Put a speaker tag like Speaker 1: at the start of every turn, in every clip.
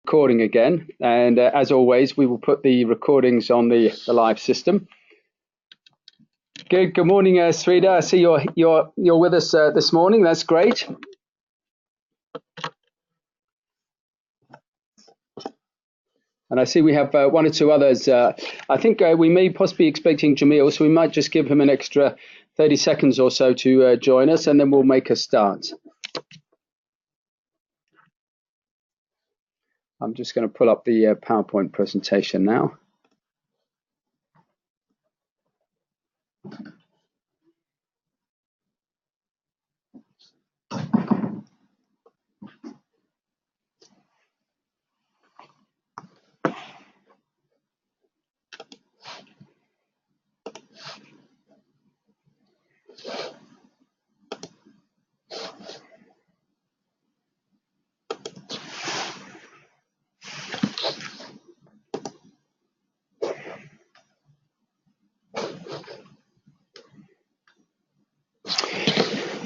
Speaker 1: Recording again, and as always, we will put the recordings on the live system. Good morning, Srida. I see you're with us this morning. That's great. And I see we have one or two others. I think we may possibly be expecting Jamil, so we might just give him an extra 30 seconds or so to join us, and then we'll make a start. I'm just going to pull up the PowerPoint presentation now.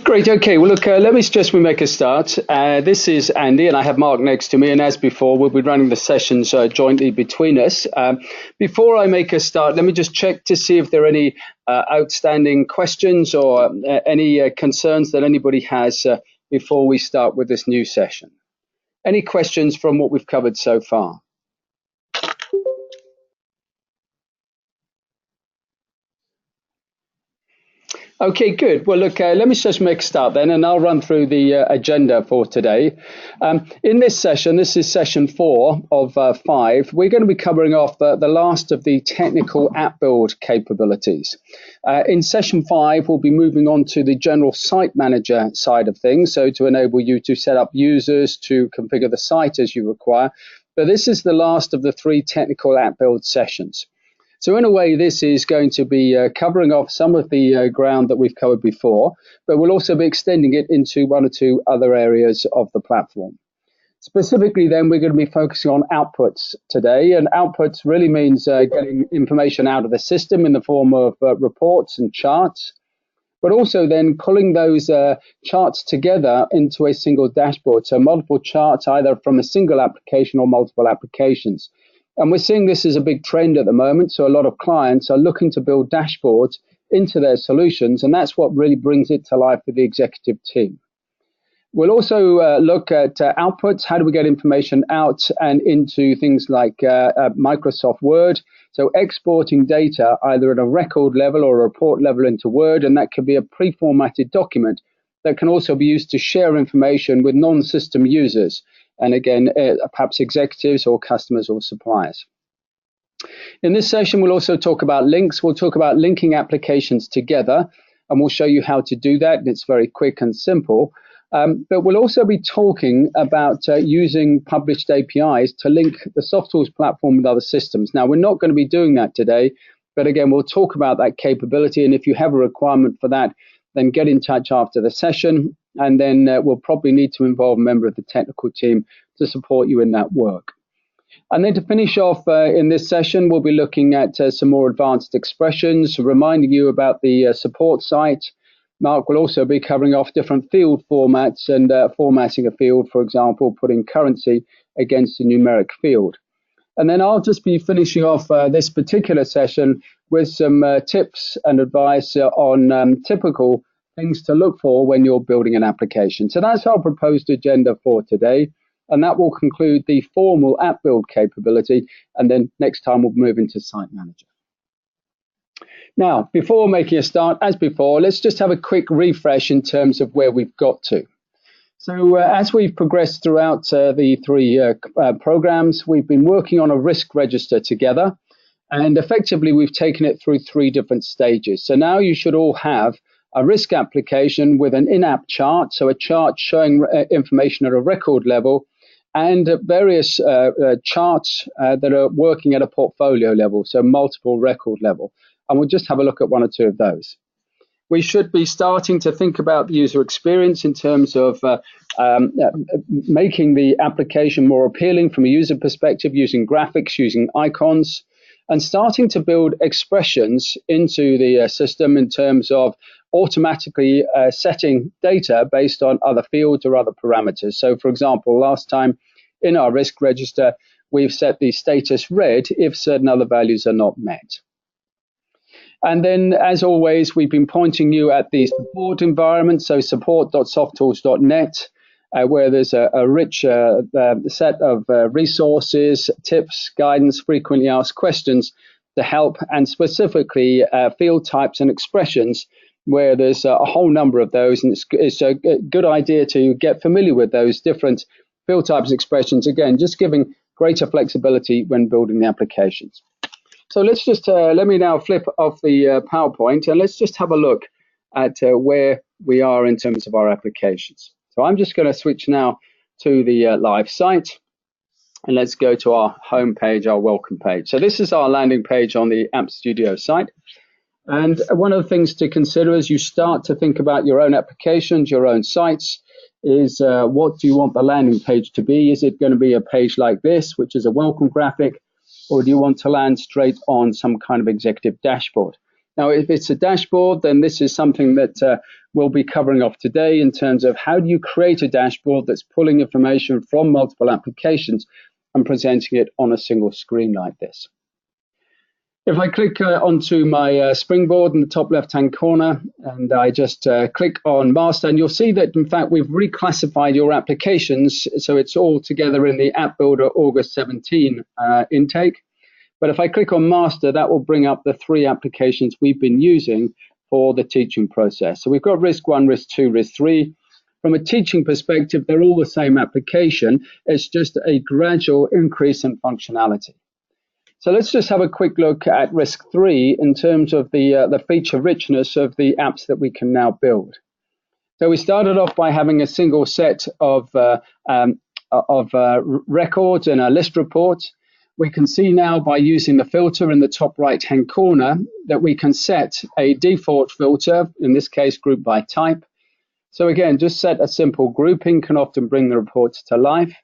Speaker 1: Great. Okay. Well, look, let me suggest we make a start. This is Andy, and I have Mark next to me. And as before, we'll be running the sessions jointly between us. Before I make a start, let me just check to see if there are any outstanding questions or any concerns that anybody has before we start with this new session. Any questions from what we've covered so far? Okay, good. Well, look, let me just make a start then, and I'll run through the agenda for today. In this session, this is session 4 of 5, we're going to be covering off the last of the technical app build capabilities. In session 5, we'll be moving on to the general site manager side of things, so to enable you to set up users, to configure the site as you require. But this is the last of the 3 technical app build sessions. So in a way, this is going to be covering off some of the ground that we've covered before, but we'll also be extending it into 1 or 2 other areas of the platform. Specifically, then, we're going to be focusing on outputs today, and outputs really means getting information out of the system in the form of reports and charts, but also then pulling those charts together into a single dashboard, so multiple charts either from a single application or multiple applications. And we're seeing this as a big trend at the moment. So a lot of clients are looking to build dashboards into their solutions. And that's what really brings it to life for the executive team. We'll also look at outputs. How do we get information out and into things like Microsoft Word? So exporting data either at a record level or a report level into Word. And that could be a pre-formatted document that can also be used to share information with non-system users. And again, perhaps executives or customers or suppliers. In this session, we'll also talk about links. We'll talk about linking applications together, and we'll show you how to do that. And it's very quick and simple. But we'll also be talking about using published APIs to link the Softools platform with other systems. Now, we're not going to be doing that today, but again, we'll talk about that capability. And if you have a requirement for that, then get in touch after the session. And then we'll probably need to involve a member of the technical team to support you in that work. And then to finish off in this session, we'll be looking at some more advanced expressions, reminding you about the support site. Mark will also be covering off different field formats and formatting a field, for example, putting currency against a numeric field. And then I'll just be finishing off this particular session with some tips and advice on typical things to look for when you're building an application. So that's our proposed agenda for today. And that will conclude the formal app build capability. And then next time we'll move into Site Manager. Now, before making a start, as before, let's just have a quick refresh in terms of where we've got to. So as we've progressed throughout the 3 programs, we've been working on a risk register together. And effectively, we've taken it through 3 different stages. So now you should all have a risk application with an in-app chart, so a chart showing information at a record level, and various charts that are working at a portfolio level, so multiple record level. And we'll just have a look at 1 or 2 of those. We should be starting to think about the user experience in terms of making the application more appealing from a user perspective, using graphics, using icons, and starting to build expressions into the system in terms of automatically setting data based on other fields or other parameters. So, for example, last time in our risk register, we've set the status red if certain other values are not met. And then, as always, we've been pointing you at the support environment, so support.softtools.net, where there's a rich set of resources, tips, guidance, frequently asked questions to help, and specifically field types and expressions, where there's a whole number of those, and it's a good idea to get familiar with those different field types and expressions, again, just giving greater flexibility when building the applications. So let's just, let me now flip off the PowerPoint, and let's just have a look at where we are in terms of our applications. So I'm just going to switch now to the live site, and let's go to our home page, our welcome page. So this is our landing page on the App Studio site. And one of the things to consider as you start to think about your own applications, your own sites, is what do you want the landing page to be? Is it going to be a page like this, which is a welcome graphic, or do you want to land straight on some kind of executive dashboard? Now, if it's a dashboard, then this is something that we'll be covering off today in terms of how do you create a dashboard that's pulling information from multiple applications and presenting it on a single screen like this. If I click onto my springboard in the top left-hand corner, and I just click on master, and you'll see that, in fact, we've reclassified your applications, so it's all together in the App Builder August 17 intake. But if I click on master, that will bring up the 3 applications we've been using for the teaching process. So we've got Risk 1, Risk 2, Risk 3. From a teaching perspective, they're all the same application. It's just a gradual increase in functionality. So let's just have a quick look at Risk 3 in terms of the feature richness of the apps that we can now build. So we started off by having a single set of records in a list report. We can see now by using the filter in the top right-hand corner that we can set a default filter, in this case group by type. So again, just set a simple grouping can often bring the reports to life.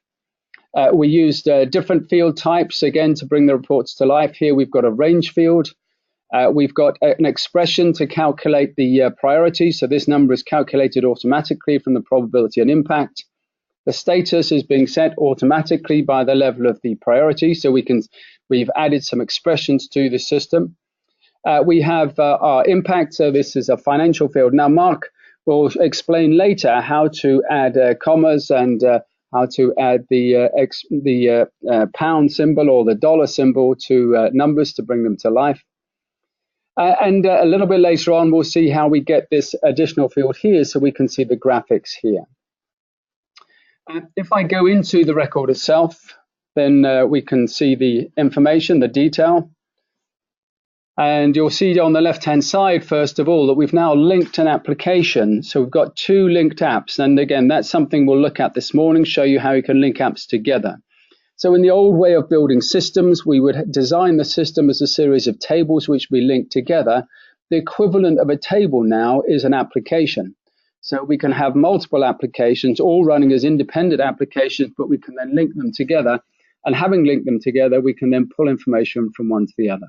Speaker 1: We used different field types, again, to bring the reports to life. Here we've got a range field. We've got an expression to calculate the priority. So this number is calculated automatically from the probability and impact. The status is being set automatically by the level of the priority. So we've added some expressions to the system. We have our impact. So this is a financial field. Now, Mark will explain later how to add commas and how to add the pound symbol or the dollar symbol to numbers to bring them to life. And a little bit later on, we'll see how we get this additional field here so we can see the graphics here. If I go into the record itself, then we can see the information, the detail. And you'll see on the left-hand side, first of all, that we've now linked an application. So we've got 2 linked apps. And again, that's something we'll look at this morning, show you how you can link apps together. So in the old way of building systems, we would design the system as a series of tables which we link together. The equivalent of a table now is an application. So we can have multiple applications all running as independent applications, but we can then link them together. And having linked them together, we can then pull information from one to the other.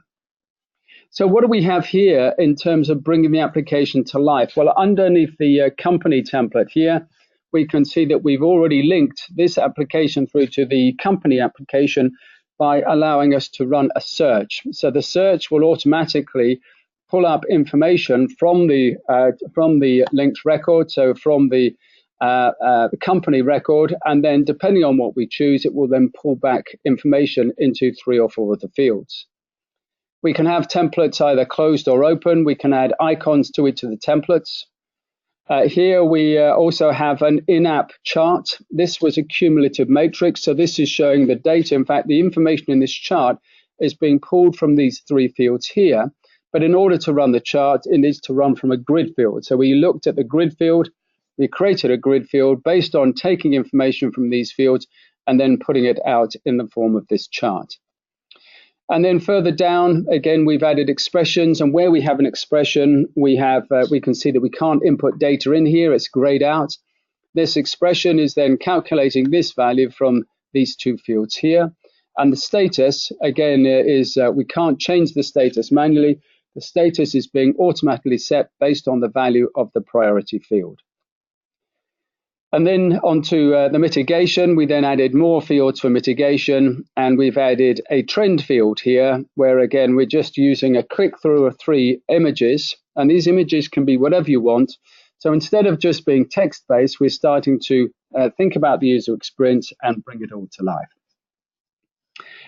Speaker 1: So what do we have here in terms of bringing the application to life? Well, underneath the company template here, we can see that we've already linked this application through to the company application by allowing us to run a search. So the search will automatically pull up information from the linked record, so from the company record, and then depending on what we choose, it will then pull back information into 3 or 4 of the fields. We can have templates either closed or open. We can add icons to each of the templates. Here we also have an in-app chart. This was a cumulative matrix, so this is showing the data. In fact, the information in this chart is being pulled from these 3 fields here. But in order to run the chart, it needs to run from a grid field. So we looked at the grid field. We created a grid field based on taking information from these fields and then putting it out in the form of this chart. And then further down, again, we've added expressions, and where we have an expression, we can see that we can't input data in here. It's grayed out. This expression is then calculating this value from these 2 fields here. And the status, again, is we can't change the status manually. The status is being automatically set based on the value of the priority field. And then onto the mitigation, we then added more fields for mitigation, and we've added a trend field here, where again, we're just using a click-through of 3 images, and these images can be whatever you want. So instead of just being text-based, we're starting to think about the user experience and bring it all to life.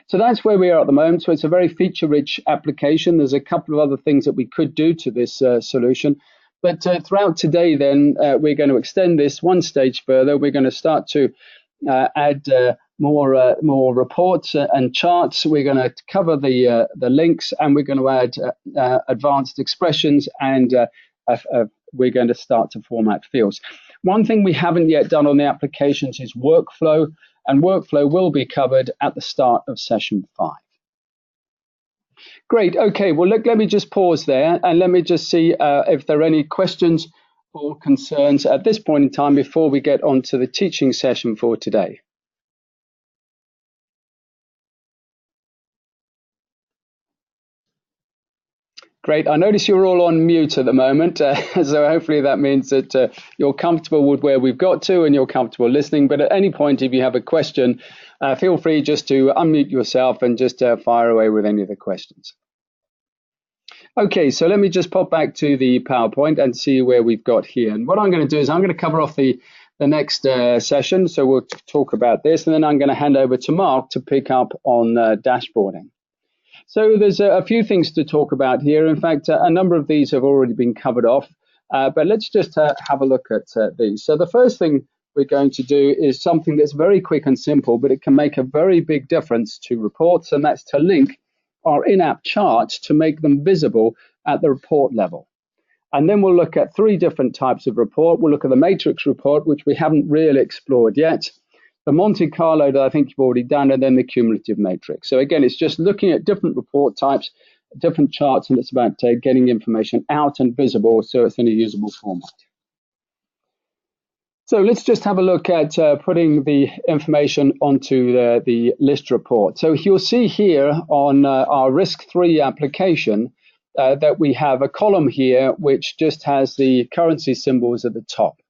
Speaker 1: So that's where we are at the moment. So it's a very feature-rich application. There's a couple of other things that we could do to this solution. But throughout today, then, we're going to extend this one stage further. We're going to start to add more reports and charts. We're going to cover the links, and we're going to add advanced expressions, and we're going to start to format fields. One thing we haven't yet done on the applications is workflow, and workflow will be covered at the start of session 5. Great. Okay. Well, look, let me just pause there and let me just see if there are any questions or concerns at this point in time before we get on to the teaching session for today. Great. I notice you're all on mute at the moment, so hopefully that means that you're comfortable with where we've got to and you're comfortable listening. But at any point, if you have a question, feel free just to unmute yourself and just fire away with any of the questions. Okay, so let me just pop back to the PowerPoint and see where we've got here. And what I'm going to do is I'm going to cover off the next session. So we'll talk about this, and then I'm going to hand over to Mark to pick up on dashboarding. So there's a few things to talk about here. In fact, a number of these have already been covered off, but let's just have a look at these. So the first thing we're going to do is something that's very quick and simple, but it can make a very big difference to reports, and that's to link our in-app charts to make them visible at the report level. And then we'll look at 3 different types of report. We'll look at the matrix report, which we haven't really explored yet, the Monte Carlo that I think you've already done, and then the cumulative matrix. So again, it's just looking at different report types, different charts, and it's about getting information out and visible so it's in a usable format. So let's just have a look at putting the information onto the list report. So you'll see here on our risk-3 application that we have a column here which just has the currency symbols at the top.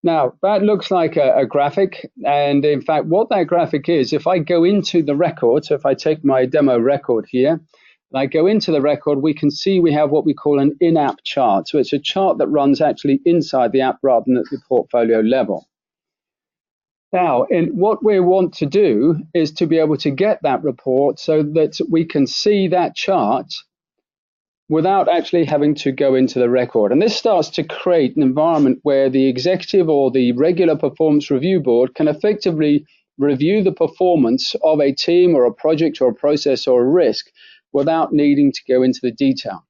Speaker 1: Now, that looks like a graphic, and in fact, what that graphic is, if I go into the record, so if I take my demo record here, and I go into the record, we can see we have what we call an in-app chart. So it's a chart that runs actually inside the app rather than at the portfolio level. Now, what we want to do is to be able to get that report so that we can see that chart without actually having to go into the record. And this starts to create an environment where the executive or the regular performance review board can effectively review the performance of a team or a project or a process or a risk without needing to go into the detail.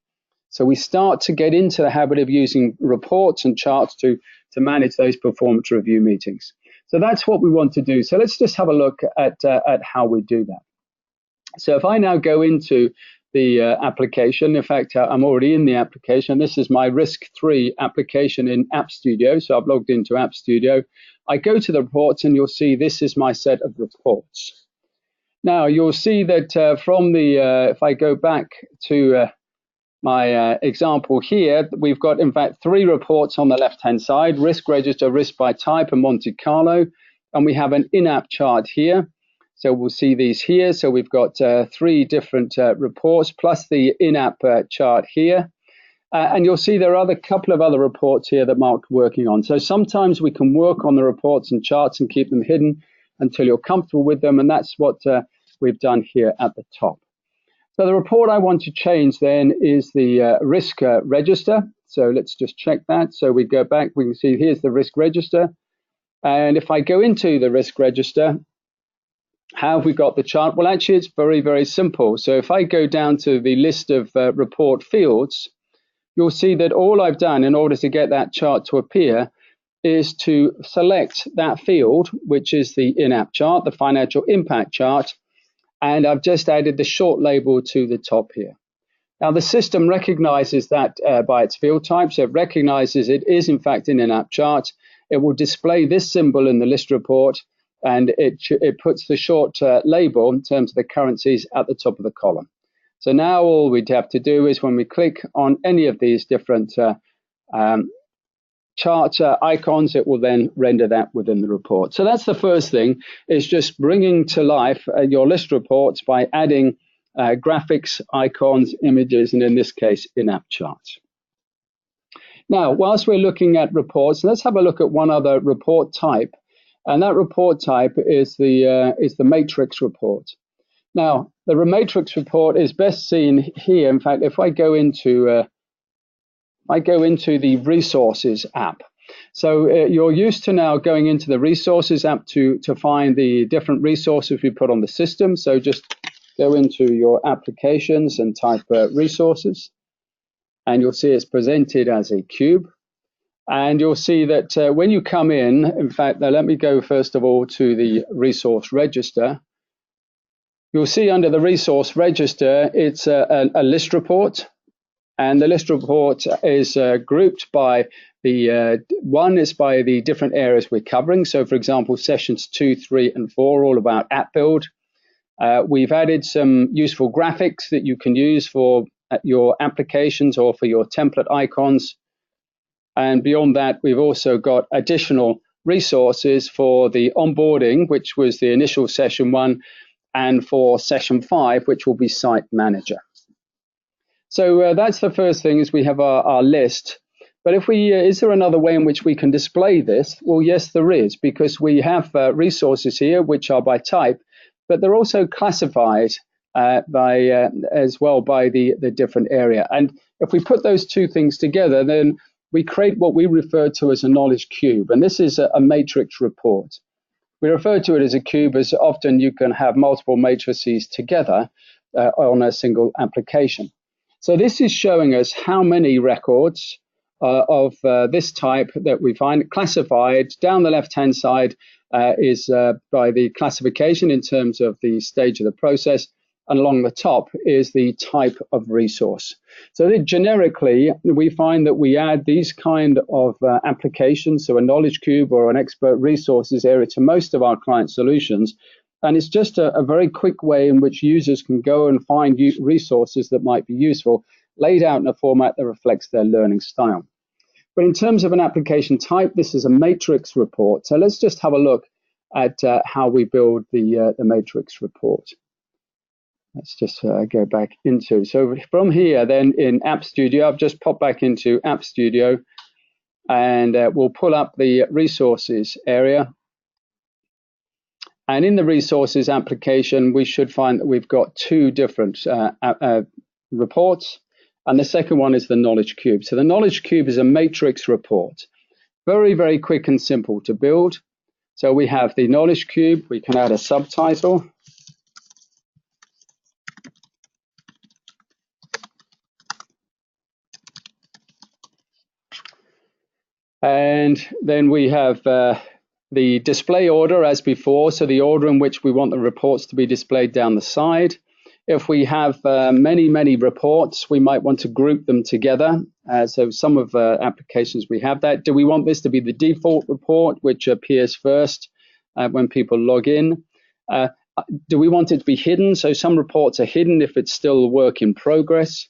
Speaker 1: So we start to get into the habit of using reports and charts to manage those performance review meetings. So that's what we want to do. So let's just have a look at how we do that. So if I now go into the application. In fact, I'm already in the application. This is my risk-3 application in App Studio. So I've logged into App Studio. I go to the reports, and you'll see this is my set of reports. Now, you'll see that from the, if I go back to my example here, we've got, in fact, 3 reports on the left-hand side, risk register, risk by type, and Monte Carlo. And we have an in-app chart here. So we'll see these here. So we've got 3 different reports plus the in-app chart here. And you'll see there are a couple of other reports here that Mark's working on. So sometimes we can work on the reports and charts and keep them hidden until you're comfortable with them. And that's what we've done here at the top. So the report I want to change then is the risk register. So let's just check that. So we go back, we can see here's the risk register. And if I go into the risk register, how have we got the chart? Well, actually, it's very, very simple. So if I go down to the list of report fields, you'll see that all I've done in order to get that chart to appear is to select that field, which is the in-app chart, the financial impact chart, and I've just added the short label to the top here. Now, the system recognizes that by its field type, so it recognizes it is, in fact, an in-app chart. It will display this symbol in the list report, and it puts the short label in terms of the currencies at the top of the column. So now all we'd have to do is when we click on any of these different chart icons, it will then render that within the report. So that's the first thing, is just bringing to life your list reports by adding graphics, icons, images, and in this case, in-app charts. Now, whilst we're looking at reports, let's have a look at one other report type, and that report type is the matrix report. Now, the matrix report is best seen here. In fact, if I go into the resources app. So you're used to now going into the resources app to find the different resources we put on the system. So just go into your applications and type resources, and you'll see it's presented as a cube. And you'll see that when you come in fact, now let me go first of all to the resource register. You'll see under the resource register, it's a list report. And the list report is grouped by one is by the different areas we're covering. So, for example, sessions 2, 3, and 4 are all about app build. We've added some useful graphics that you can use for your applications or for your template icons. And beyond that, we've also got additional resources for the onboarding, which was the initial session 1, and for session 5, which will be Site Manager. So that's the first thing, is we have our list. But if is there another way in which we can display this? Well, yes, there is, because we have resources here which are by type, but they're also classified as well by the different area. And if we put those two things together, then we create what we refer to as a knowledge cube. And this is a matrix report. We refer to it as a cube as often you can have multiple matrices together on a single application. So this is showing us how many records of this type that we find classified. Down the left-hand side is by the classification in terms of the stage of the process, and along the top is the type of resource. So that generically, we find that we add these kind of applications, so a knowledge cube or an expert resources area, to most of our client solutions. And it's just a very quick way in which users can go and find resources that might be useful, laid out in a format that reflects their learning style. But in terms of an application type, this is a matrix report. So let's just have a look at how we build the matrix report. Let's just go back into. So from here, then in App Studio, I've just popped back into App Studio, and we'll pull up the resources area. And in the resources application, we should find that we've got two different reports. And the second one is the knowledge cube. So the knowledge cube is a matrix report. Very, very quick and simple to build. So we have the knowledge cube. We can add a subtitle. And then we have the display order as before, so the order in which we want the reports to be displayed down the side. If we have many reports, we might want to group them together. So some of applications we have that. Do we want this to be the default report, which appears first when people log in? Do we want it to be hidden? So some reports are hidden if it's still a work in progress.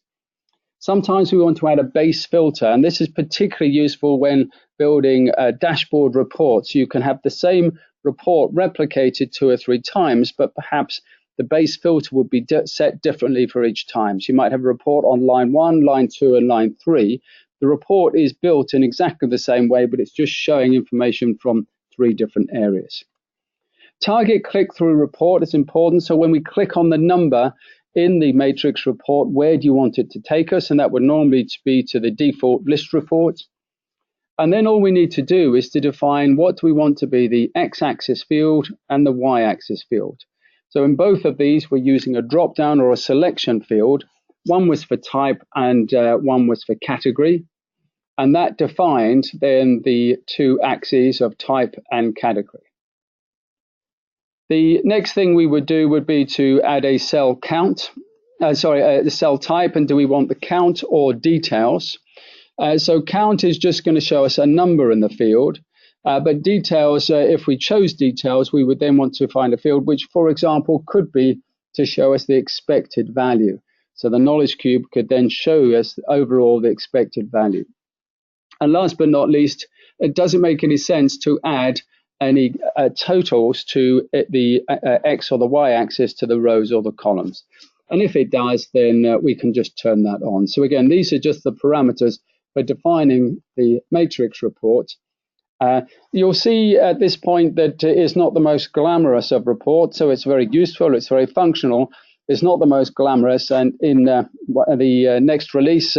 Speaker 1: Sometimes we want to add a base filter, and this is particularly useful when building dashboard reports. You can have the same report replicated 2 or 3 times, but perhaps the base filter would be set differently for each time. So you might have a report on line 1, line 2, and line 3. The report is built in exactly the same way, but it's just showing information from 3 different areas. Target click-through report is important. So when we click on the number in the matrix report, where do you want it to take us? And that would normally be to the default list report. And then all we need to do is to define what we want to be the x-axis field and the y-axis field. So in both of these, we're using a drop-down or a selection field. One was for type and one was for category. And that defined then the 2 axes of type and category. The next thing we would do would be to add a cell count, the cell type, and do we want the count or details? So count is just going to show us a number in the field, but details, if we chose details, we would then want to find a field which, for example, could be to show us the expected value. So the knowledge cube could then show us overall the expected value. And last but not least, it doesn't make any sense to add any totals to the X or the Y axis to the rows or the columns. And if it does, then we can just turn that on. So again, these are just the parameters for defining the matrix report. You'll see at this point that it's not the most glamorous of reports, so it's very useful, it's very functional. It's not the most glamorous, and in the next release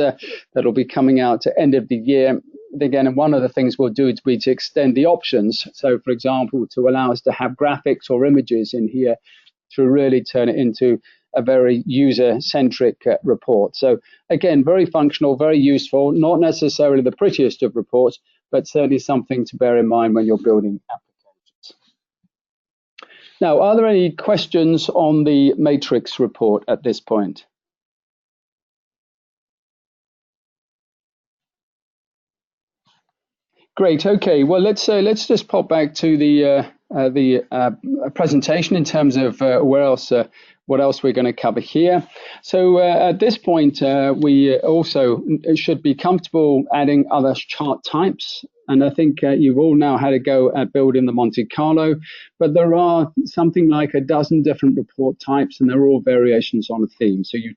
Speaker 1: that'll be coming out at the end of the year, again, one of the things we'll do is to extend the options. So, for example, to allow us to have graphics or images in here to really turn it into a very user-centric report. So, again, very functional, very useful, not necessarily the prettiest of reports, but certainly something to bear in mind when you're building applications. Now, are there any questions on the matrix report at this point? Great. Okay. Well, let's just pop back to the presentation in terms of what else we're going to cover here. So at this point, we also should be comfortable adding other chart types. And I think you've all now had a go at building the Monte Carlo, but there are something like a dozen different report types, and they're all variations on a theme. So you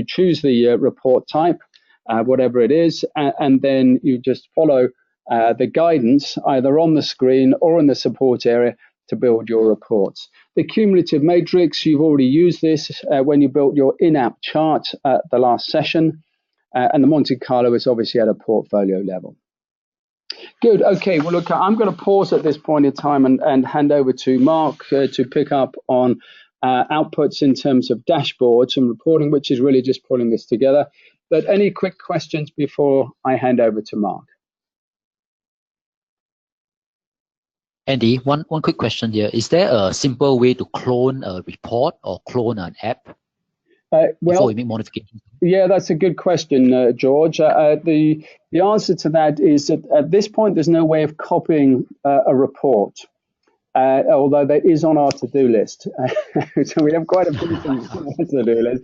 Speaker 1: choose the report type, whatever it is, and then you just follow the guidance either on the screen or in the support area to build your reports. The cumulative matrix, you've already used this when you built your in-app chart at the last session, and the Monte Carlo is obviously at a portfolio level. Good. Okay. Well, look, I'm going to pause at this point in time and hand over to Mark to pick up on outputs in terms of dashboards and reporting, which is really just pulling this together. But any quick questions before I hand over to Mark?
Speaker 2: Andy, one quick question here. Is there a simple way to clone a report or clone an app before we make modifications?
Speaker 1: Yeah, that's a good question, George. The answer to that is that at this point, there's no way of copying a report, although that is on our to-do list. So we have quite a few things on our to-do list.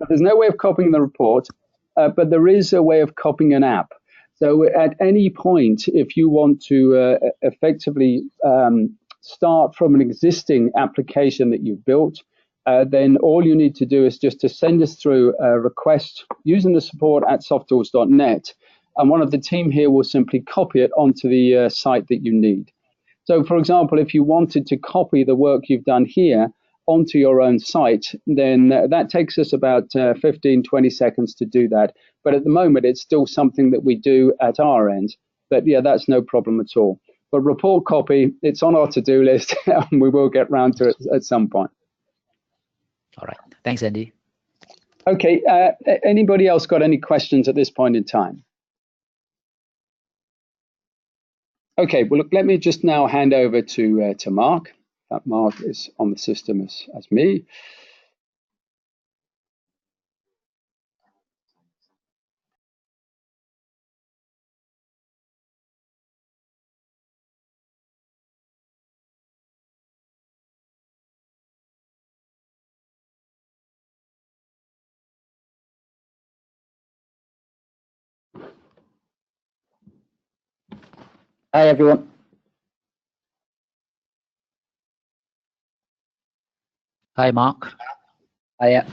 Speaker 1: But there's no way of copying the report, but there is a way of copying an app. So at any point, if you want to effectively start from an existing application that you've built, then all you need to do is just to send us through a request using the support at softools.net, and one of the team here will simply copy it onto the site that you need. So, for example, if you wanted to copy the work you've done here onto your own site, then that takes us about 15, 20 seconds to do that. But at the moment, it's still something that we do at our end. But yeah, that's no problem at all. But report copy, it's on our to-do list, and we will get round to it at some point.
Speaker 2: All right. Thanks, Andy.
Speaker 1: Okay. Anybody else got any questions at this point in time? Okay. Well, look, let me just now hand over to Mark. That Mark is on the system as me.
Speaker 3: Hi, everyone.
Speaker 2: Hi, Mark.
Speaker 3: Hiya.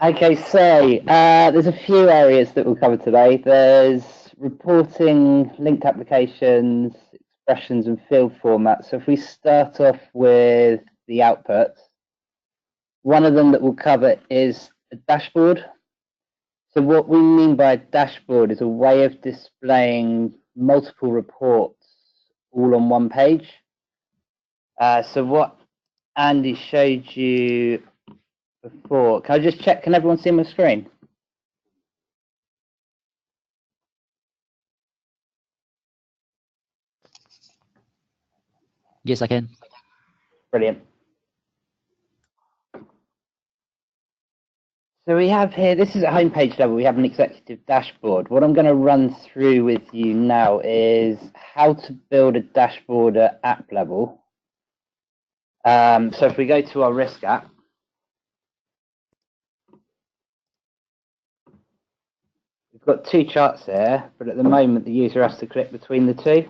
Speaker 3: Okay, so there's a few areas that we'll cover today. There's reporting, linked applications, expressions, and field formats. So if we start off with the outputs, one of them that we'll cover is a dashboard. So what we mean by a dashboard is a way of displaying multiple reports all on one page. So what Andy showed you before, can I just check, can everyone see my screen?
Speaker 2: Yes, I can.
Speaker 3: Brilliant. So we have here, this is at homepage level, we have an executive dashboard. What I'm going to run through with you now is how to build a dashboard at app level. So if we go to our risk app, we've got two charts here, but at the moment the user has to click between the two.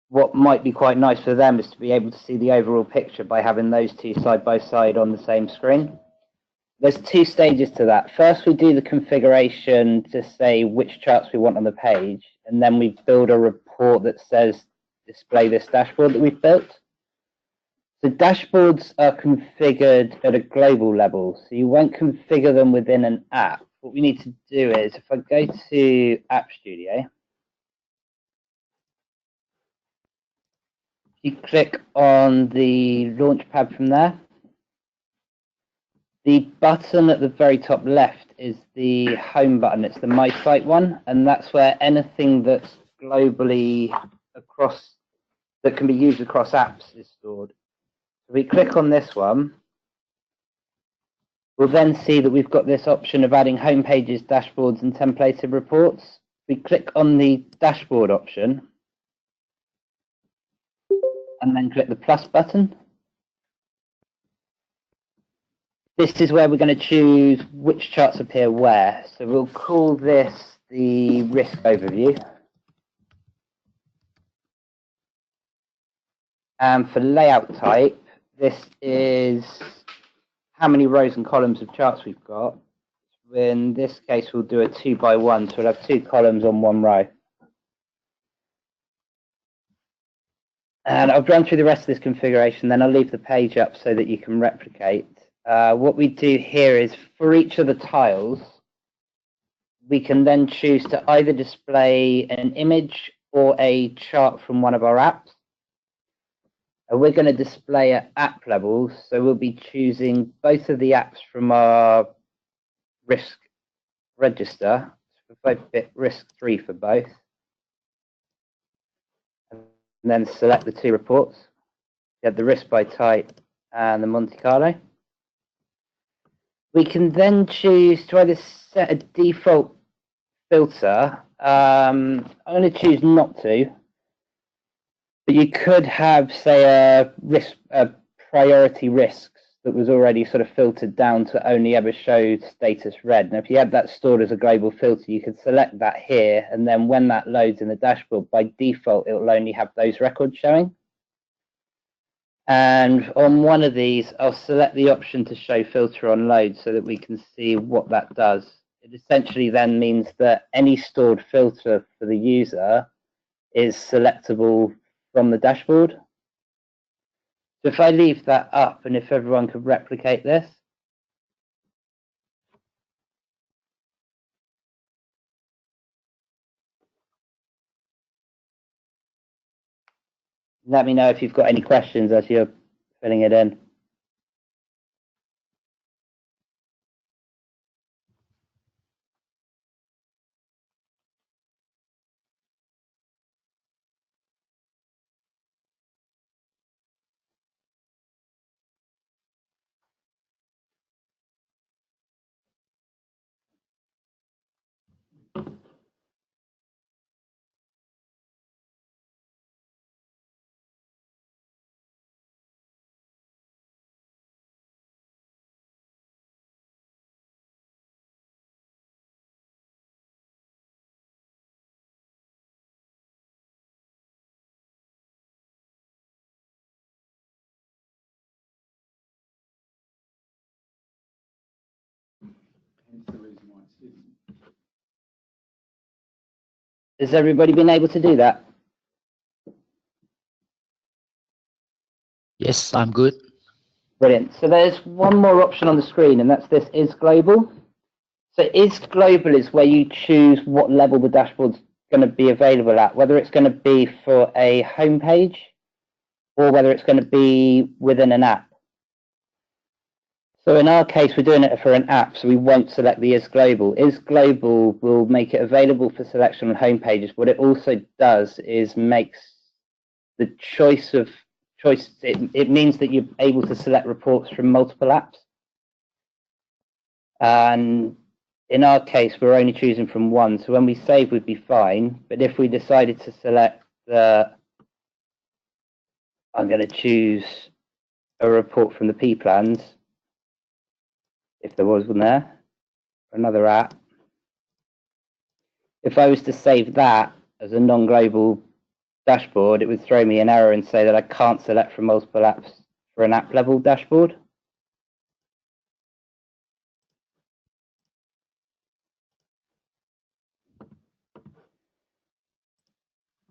Speaker 3: What might be quite nice for them is to be able to see the overall picture by having those two side by side on the same screen. There's two stages to that. First, we do the configuration to say which charts we want on the page, and then we build a report that says display this dashboard that we've built. The dashboards are configured at a global level, so you won't configure them within an app. What we need to do is, if I go to App Studio, you click on the Launchpad from there. The button at the very top left is the home button. It's the My Site one, and that's where anything that's globally across, that can be used across apps, is stored. If we click on this one, we'll then see that we've got this option of adding home pages, dashboards, and templated reports. We click on the dashboard option, and then click the plus button. This is where we're going to choose which charts appear where. So we'll call this the risk overview. And for layout type, this is how many rows and columns of charts we've got. In this case, we'll do a 2 by 1, so we'll have 2 columns on 1 row. And I'll run through the rest of this configuration, then I'll leave the page up so that you can replicate. What we do here is for each of the tiles, we can then choose to either display an image or a chart from one of our apps. We're going to display at app levels, so we'll be choosing both of the apps from our risk register. So if I pick risk 3 for both, and then select the 2 reports. You have the risk by type and the Monte Carlo. We can then choose to either set a default filter. I'm going to choose not to, but you could have, say, a priority risks that was already sort of filtered down to only ever show status red. And if you had that stored as a global filter, you could select that here, and then when that loads in the dashboard, by default, it will only have those records showing. And on one of these, I'll select the option to show filter on load so that we can see what that does. It essentially then means that any stored filter for the user is selectable from the dashboard. So if I leave that up, and if everyone could replicate this. Let me know if you've got any questions as you're filling it in. Has everybody been able to do that?
Speaker 2: Yes, I'm good.
Speaker 3: Brilliant. So there's one more option on the screen, and that's this is global. So is global is where you choose what level the dashboard's going to be available at, whether it's going to be for a home page or whether it's going to be within an app. So in our case, we're doing it for an app, so we won't select the is global. Is global will make it available for selection on home pages. What it also does is makes the choice. It means that you're able to select reports from multiple apps. And in our case, we're only choosing from one. So when we save, we'd be fine. But if we decided to select I'm going to choose a report from the P plans, if there was one there, another app. If I was to save that as a non-global dashboard, it would throw me an error and say that I can't select from multiple apps for an app level dashboard.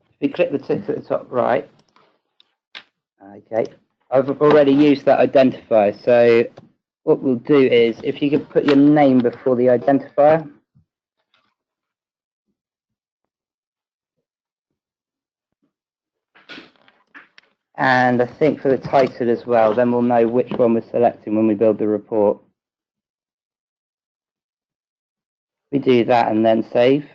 Speaker 3: If you click the tick at the top right, okay, I've already used that identifier. So what we'll do is, if you could put your name before the identifier. And I think for the title as well, then we'll know which one we're selecting when we build the report. We do that and then save.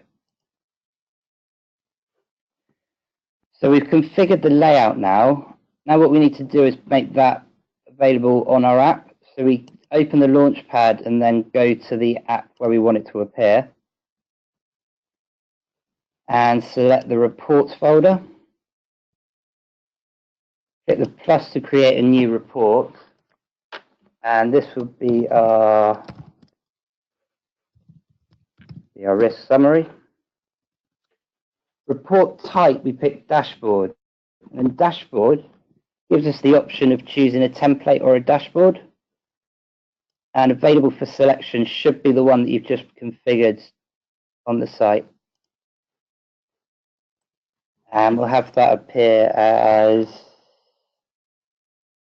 Speaker 3: So we've configured the layout now. Now what we need to do is make that available on our app. So we open the Launchpad and then go to the app where we want it to appear. And select the reports folder. Hit the plus to create a new report. And this will be our risk summary. Report type, we pick dashboard. And dashboard gives us the option of choosing a template or a dashboard. And available for selection should be the one that you've just configured on the site. And we'll have that appear as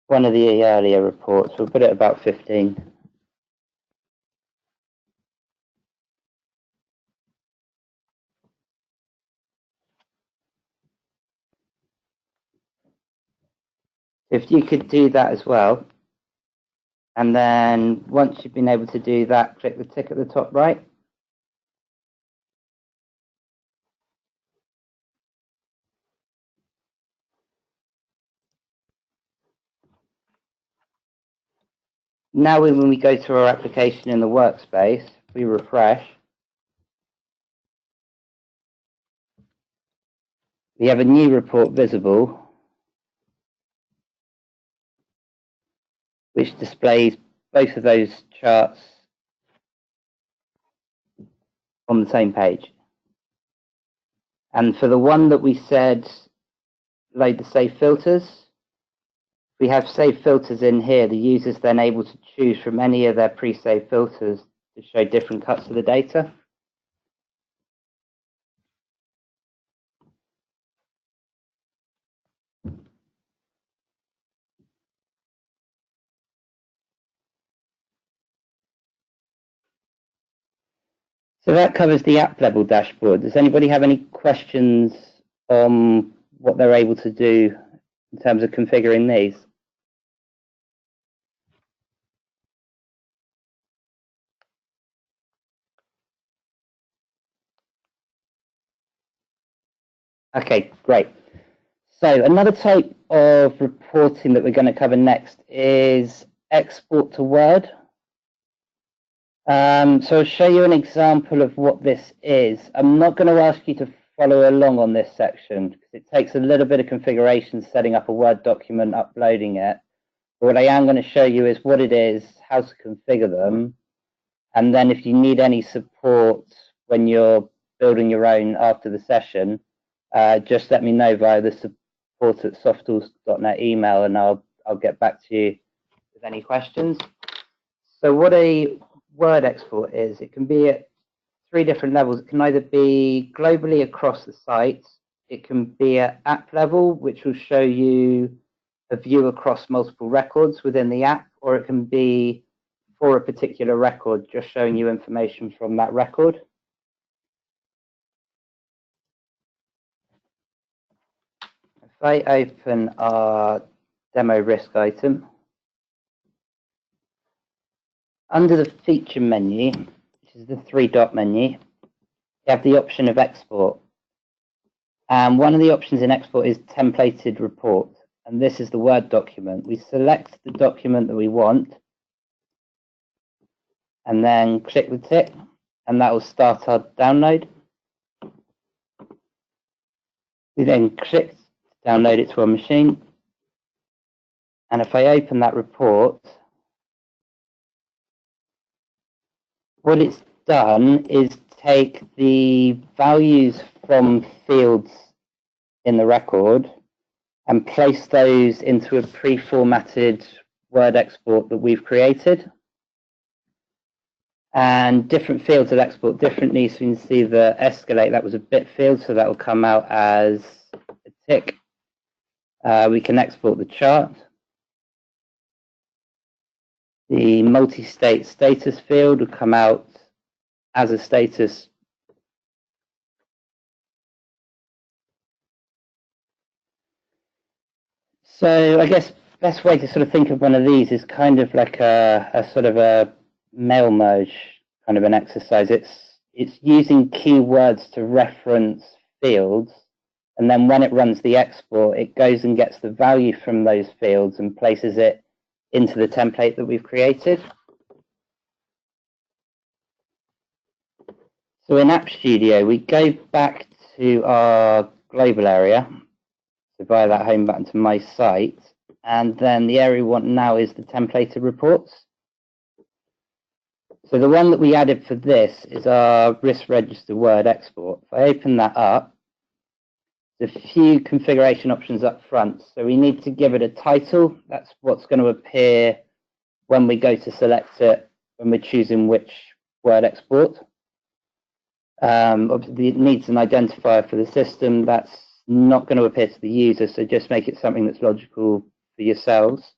Speaker 3: one of the earlier reports. We'll put it about 15. If you could do that as well, and then once you've been able to do that, click the tick at the top right. Now when we go to our application in the workspace, we refresh. We have a new report visible, which displays both of those charts on the same page. And for the one that we said load the save filters, we have save filters in here. The user's then able to choose from any of their pre-saved filters to show different cuts of the data. So that covers the app level dashboard. Does anybody have any questions on what they're able to do in terms of configuring these? Okay, great. So another type of reporting that we're going to cover next is export to Word. So I'll show you an example of what this is. I'm not going to ask you to follow along on this section because it takes a little bit of configuration setting up a Word document, uploading it. But what I am going to show you is what it is, how to configure them, and then if you need any support when you're building your own after the session, just let me know via the support@softools.net email and I'll get back to you with any questions. So what a Word export is, it can be at 3 different levels. It can either be globally across the site, it can be at app level, which will show you a view across multiple records within the app, or it can be for a particular record, just showing you information from that record. If I open our demo risk item, under the feature menu, which is the 3-dot menu, you have the option of export. And one of the options in export is templated report. And this is the Word document. We select the document that we want and then click the tick, and that will start our download. We then click to download it to our machine. And if I open that report, what it's done is take the values from fields in the record and place those into a pre-formatted Word export that we've created. And different fields will export differently. So you can see the escalate, that was a bit field, so that will come out as a tick. We can export the chart. The multi-state status field will come out as a status. So I guess best way to sort of think of one of these is kind of like a sort of a mail merge kind of an exercise. It's using keywords to reference fields, and then when it runs the export, it goes and gets the value from those fields and places it into the template that we've created. So in App Studio, we go back to our global area, so via that home button to My Site, and then the area we want now is the templated reports. So the one that we added for this is our risk register Word export. If I open that up, there's a few configuration options up front. So we need to give it a title. That's what's going to appear when we go to select it, when we're choosing which Word export. Obviously, it needs an identifier for the system. That's not going to appear to the user, so just make it something that's logical for yourselves.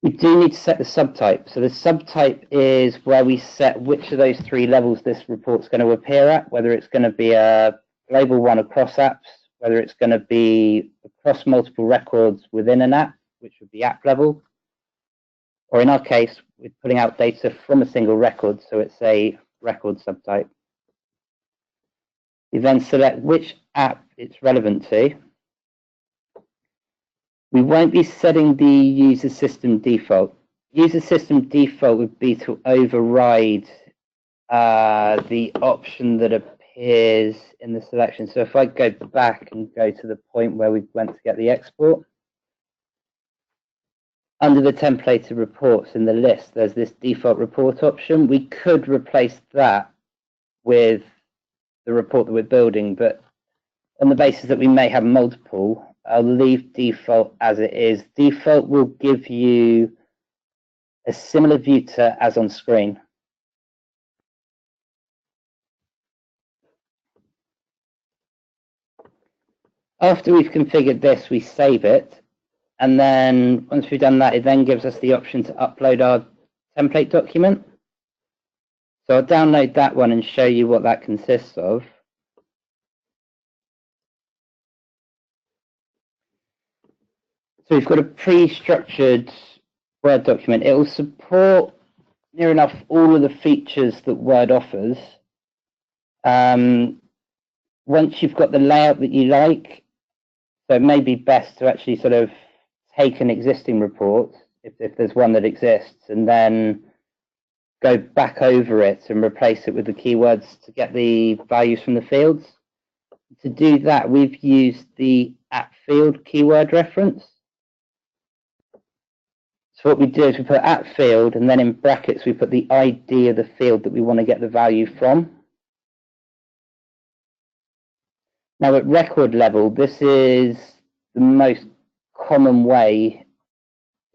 Speaker 3: We do need to set the subtype. So the subtype is where we set which of those three levels this report's going to appear at, whether it's going to be a global one across apps, whether it's going to be across multiple records within an app, which would be app level, or in our case, we're putting out data from a single record, so it's a record subtype. We then select which app it's relevant to. We won't be setting the user system default. User system default would be to override the option that appears in the selection. So if I go back and go to the point where we went to get the export, under the templated reports in the list, there's this default report option. We could replace that with the report that we're building, but on the basis that we may have multiple, I'll leave default as it is. Default will give you a similar view to as on screen. After we've configured this, we save it. And then once we've done that, it then gives us the option to upload our template document. So I'll download that one and show you what that consists of. So we've got a pre-structured Word document. It will support near enough all of the features that Word offers. Once you've got the layout that you like, so it may be best to actually sort of take an existing report, if there's one that exists, and then go back over it and replace it with the keywords to get the values from the fields. To do that, we've used the app field keyword reference. So what we do is we put at field, and then in brackets we put the ID of the field that we want to get the value from. Now at record level, this is the most common way,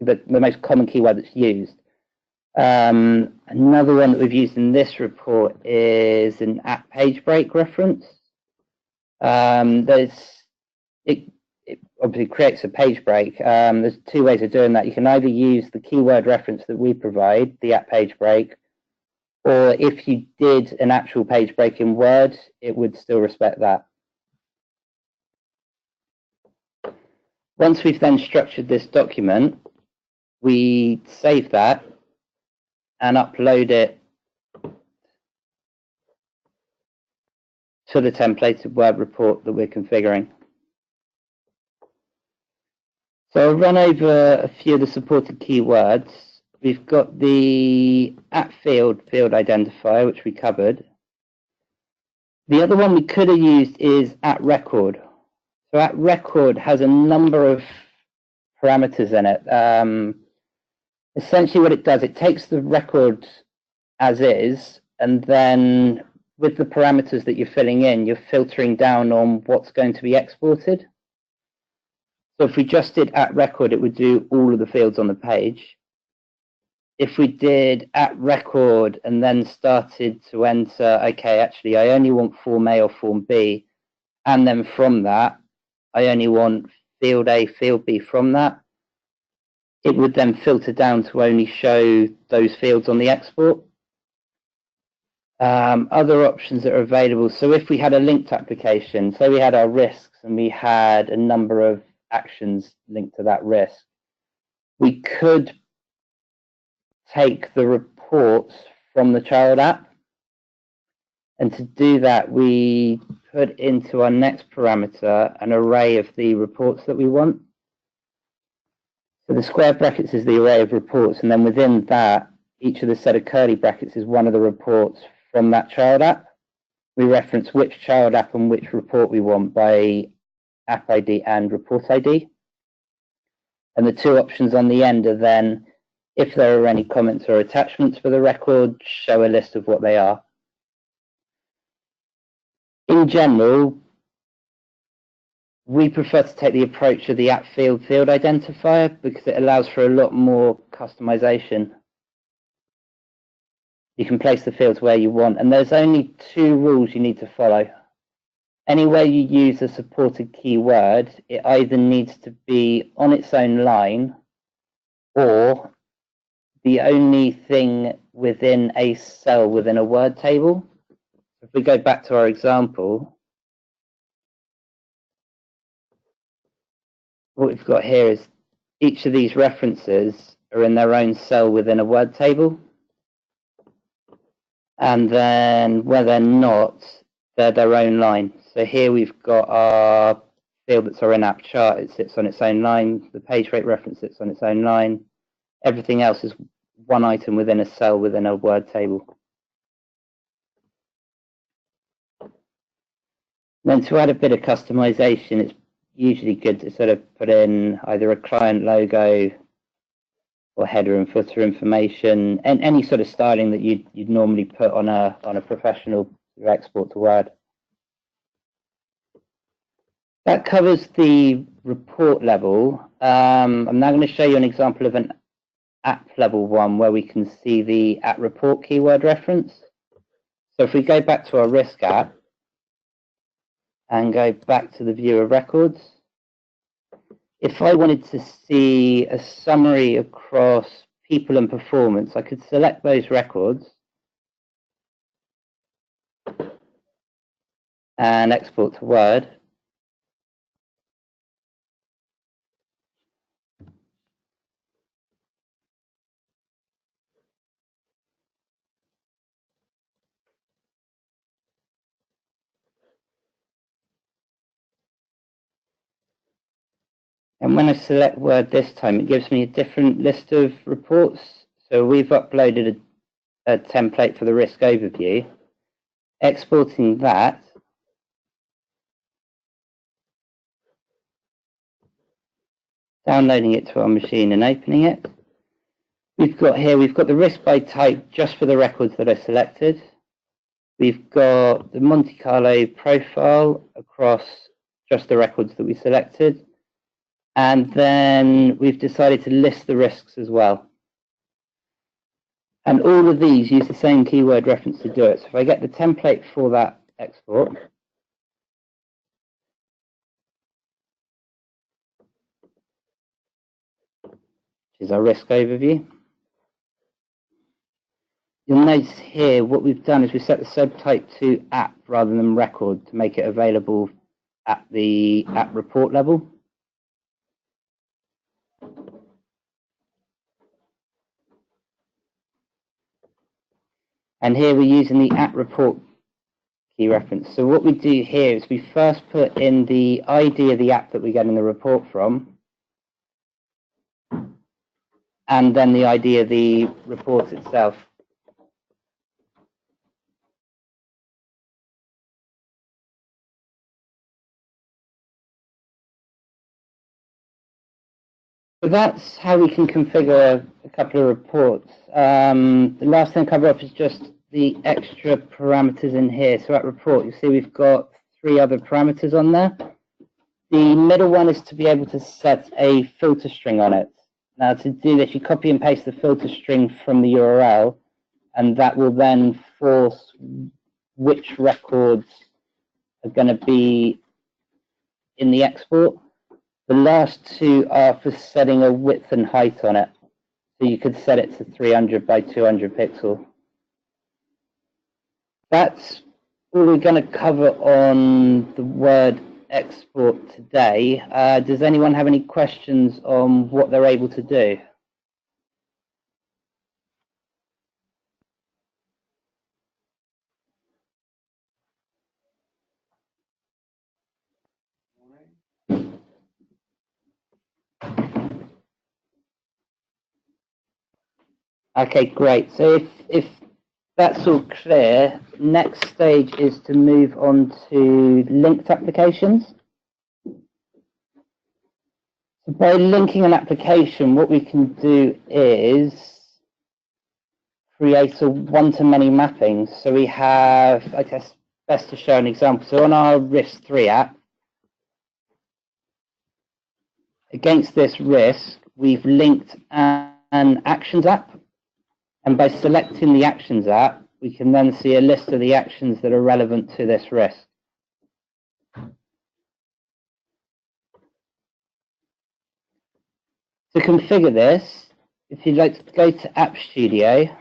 Speaker 3: the most common keyword that's used. Another one that we've used in this report is an app page break reference. It obviously creates a page break. There's two ways of doing that. You can either use the keyword reference that we provide, the app page break, or if you did an actual page break in Word, it would still respect that. Once we've then structured this document, we save that and upload it to the templated Word report that we're configuring. So I'll run over a few of the supported keywords. We've got the at field identifier, which we covered. The other one we could have used is at record. So at record has a number of parameters in it. Essentially what it does, it takes the record as is, and then with the parameters that you're filling in, you're filtering down on what's going to be exported. So if we just did at record, it would do all of the fields on the page. If we did at record and then started to enter, okay, actually, I only want Form A or Form B, and then from that, I only want field A, field B from that, it would then filter down to only show those fields on the export. Other options that are available. So if we had a linked application, say we had our risks and we had a number of actions linked to that risk, we could take the reports from the child app. And to do that, we put into our next parameter an array of the reports that we want. So the square brackets is the array of reports, and then within that, each of the set of curly brackets is one of the reports from that child app. We reference which child app and which report we want by app ID and report ID. And the two options on the end are then, if there are any comments or attachments for the record, show a list of what they are. In general, we prefer to take the approach of the app field identifier because it allows for a lot more customization. You can place the fields where you want, and there's only two rules you need to follow. Anywhere you use a supported keyword, it either needs to be on its own line or the only thing within a cell within a word table. If we go back to our example, what we've got here is each of these references are in their own cell within a word table. And then where they're not, they're their own line. So here we've got our field that's our in-app chart. It sits on its own line. The page rate reference sits on its own line. Everything else is one item within a cell within a word table. Then to add a bit of customization, it's usually good to sort of put in either a client logo or header and footer information, and any sort of styling that you'd normally put on a professional export to Word. That covers the report level. I'm now going to show you an example of an app level one where we can see the at report keyword reference. So if we go back to our risk app and go back to the view of records, if I wanted to see a summary across people and performance, I could select those records and export to Word. And when I select Word this time, it gives me a different list of reports. So we've uploaded a template for the risk overview. Exporting that, downloading it to our machine and opening it. We've got the risk by type just for the records that I selected. We've got the Monte Carlo profile across just the records that we selected. And then we've decided to list the risks as well. And all of these use the same keyword reference to do it. So if I get the template for that export, which is our risk overview, you'll notice here what we've done is we set the subtype to app rather than record to make it available at the app report level. And here we're using the app report key reference. So what we do here is we first put in the ID of the app that we're getting the report from, and then the ID of the report itself. So that's how we can configure a couple of reports. The last thing I cover up is just the extra parameters in here. So at report, you see we've got 3 other parameters on there. The middle one is to be able to set a filter string on it. Now to do this, you copy and paste the filter string from the URL, and that will then force which records are going to be in the export. The last 2 are for setting a width and height on it. So you could set it to 300 by 200 pixel. That's all we're going to cover on the Word export today. Does anyone have any questions on what they're able to do? Okay, great. So if that's all clear, next stage is to move on to linked applications. So by linking an application, what we can do is create a one-to-many mapping. So we have, I guess, best to show an example. So on our risk3 app, against this risk, we've linked an actions app. And by selecting the actions app, we can then see a list of the actions that are relevant to this risk. To configure this, if you'd like to go to App Studio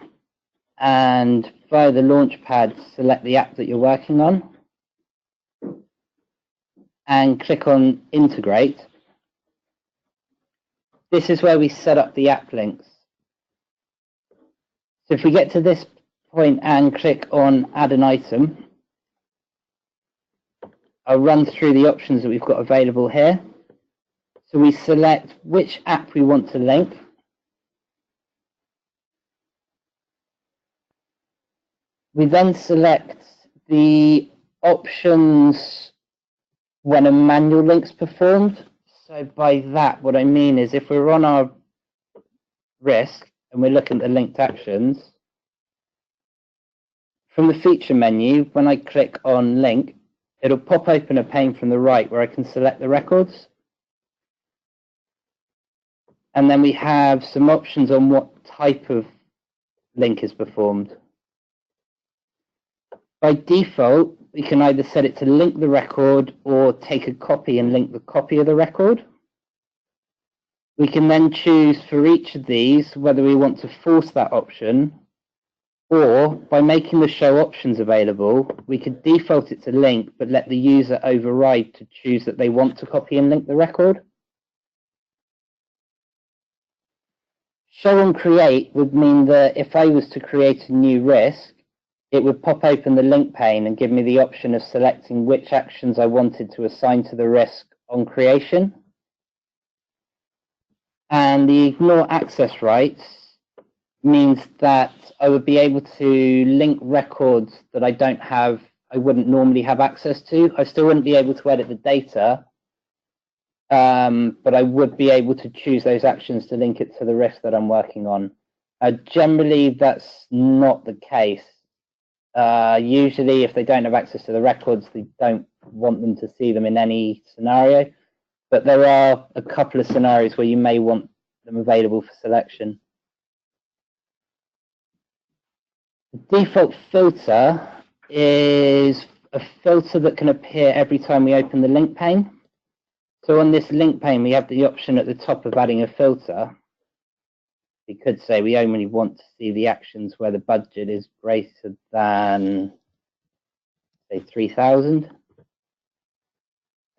Speaker 3: and via the Launchpad, select the app that you're working on and click on Integrate. This is where we set up the app links. So if we get to this point and click on Add an Item, I'll run through the options that we've got available here. So we select which app we want to link. We then select the options when a manual link's performed. So by that, what I mean is if we're on our risk and we're looking at the linked actions, from the feature menu, when I click on link, it'll pop open a pane from the right where I can select the records. And then we have some options on what type of link is performed. By default, we can either set it to link the record or take a copy and link the copy of the record. We can then choose for each of these whether we want to force that option, or by making the show options available, we could default it to link but let the user override to choose that they want to copy and link the record. Show and create would mean that if I was to create a new risk, it would pop open the link pane and give me the option of selecting which actions I wanted to assign to the risk on creation. And the ignore access rights means that I would be able to link records that I wouldn't normally have access to. I still wouldn't be able to edit the data, but I would be able to choose those actions to link it to the risk that I'm working on. Generally, that's not the case. Usually, if they don't have access to the records, they don't want them to see them in any scenario. But there are a couple of scenarios where you may want them available for selection. The default filter is a filter that can appear every time we open the link pane. So on this link pane, we have the option at the top of adding a filter. We could say we only want to see the actions where the budget is greater than, say, 3,000.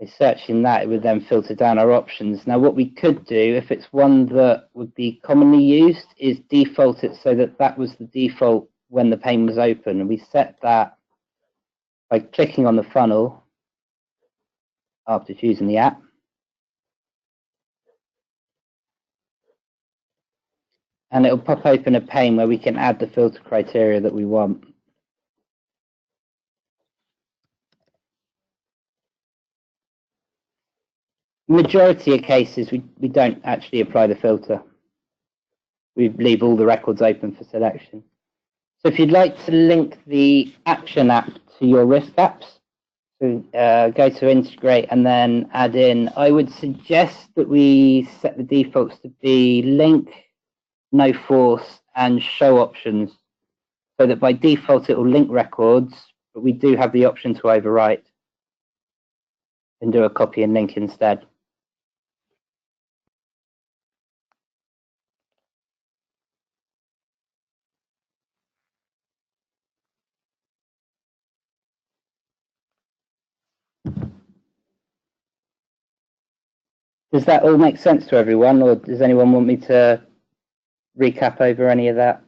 Speaker 3: By searching that, it would then filter down our options. Now, what we could do, if it's one that would be commonly used, is default it so that that was the default when the pane was open. And we set that by clicking on the funnel after choosing the app. And it'll pop open a pane where we can add the filter criteria that we want. Majority of cases, we don't actually apply the filter. We leave all the records open for selection. So if you'd like to link the action app to your risk apps, so go to integrate and then add in. I would suggest that we set the defaults to be link, no force, and show options, so that by default it will link records, but we do have the option to overwrite and do a copy and link instead. Does that all make sense to everyone, or does anyone want me to recap over any of that?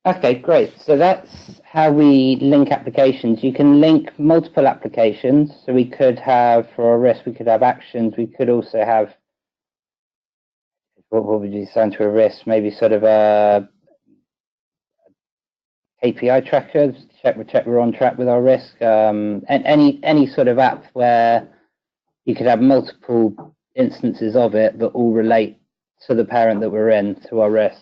Speaker 3: Okay, great. So that's how we link applications. You can link multiple applications. So we could have, for a risk, we could have actions. We could also have, what would you assign to a risk? Maybe sort of a KPI tracker, check we're on track with our risk. And any sort of app where you could have multiple instances of it that all relate to the parent that we're in, to our risk.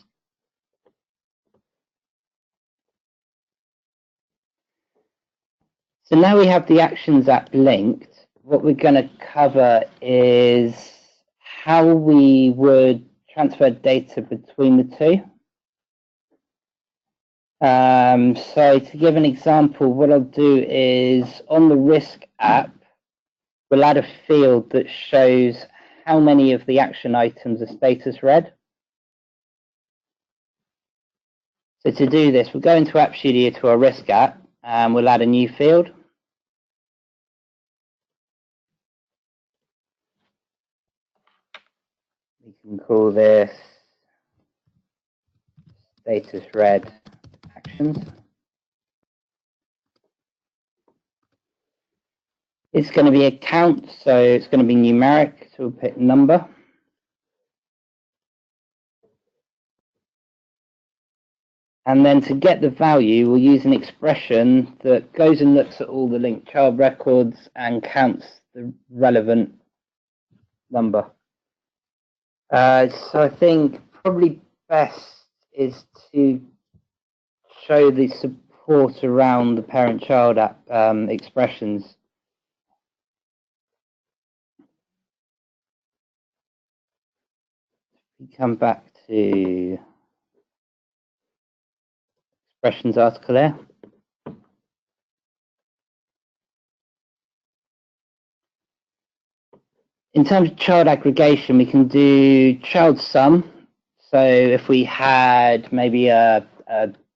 Speaker 3: So now we have the Actions app linked. What we're going to cover is how we would transfer data between the two. So to give an example, what I'll do is on the Risk app, we'll add a field that shows how many of the action items are status read. So to do this, we'll go into App Studio to our Risk app, and we'll add a new field. We can call this status read actions. It's going to be a count, so it's going to be numeric, so we'll pick number. And then to get the value, we'll use an expression that goes and looks at all the linked child records and counts the relevant number. So I think probably best is to show the support around the parent-child app expressions. We come back to expressions article here. In terms of child aggregation, we can do child sum. So if we had maybe a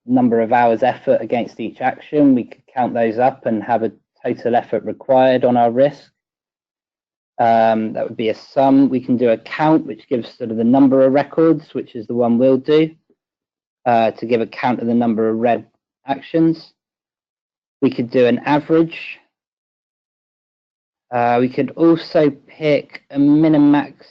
Speaker 3: number of hours effort against each action, we could count those up and have a total effort required on our risk. That would be a sum. We can do a count, which gives sort of the number of records, which is the one we'll do, to give a count of the number of read actions. We could do an average. We could also pick a min-max.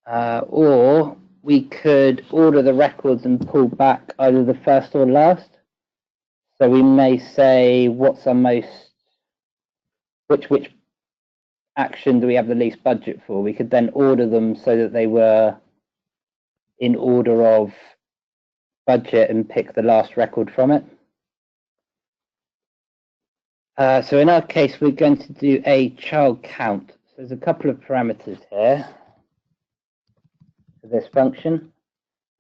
Speaker 3: Or we could order the records and pull back either the first or last. So we may say, what's our most, which action do we have the least budget for? We could then order them so that they were in order of budget and pick the last record from it. So in our case, we're going to do a child count. So there's a couple of parameters here for this function.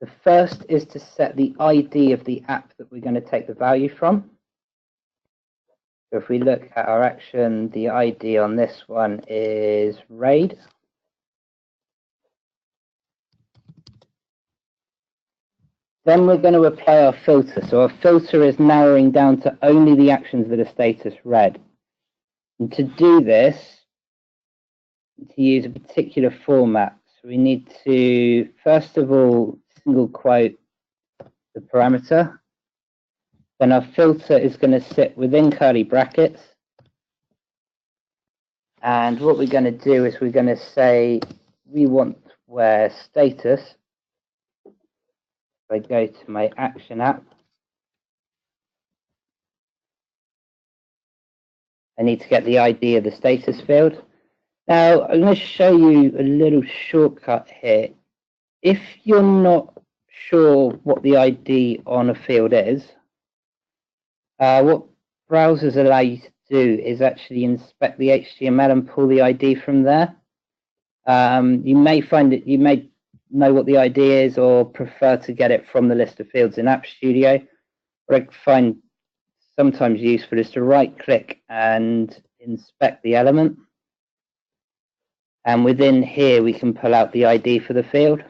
Speaker 3: The first is to set the ID of the app that we're going to take the value from. So if we look at our action, the ID on this one is RAID. Then we're going to apply our filter. So our filter is narrowing down to only the actions that are status read. And to do this, to use a particular format. we need to, first of all, single quote the parameter. Then our filter is going to sit within curly brackets. And what we're going to do is we're going to say we want where status. If I go to my action app, I need to get the ID of the status field. Now, I'm going to show you a little shortcut here. If you're not sure what the ID on a field is, what browsers allow you to do is actually inspect the HTML and pull the ID from there. You may find that you may know what the ID is or prefer to get it from the list of fields in App Studio. What I find sometimes useful is to right click and inspect the element. And within here, we can pull out the ID for the field.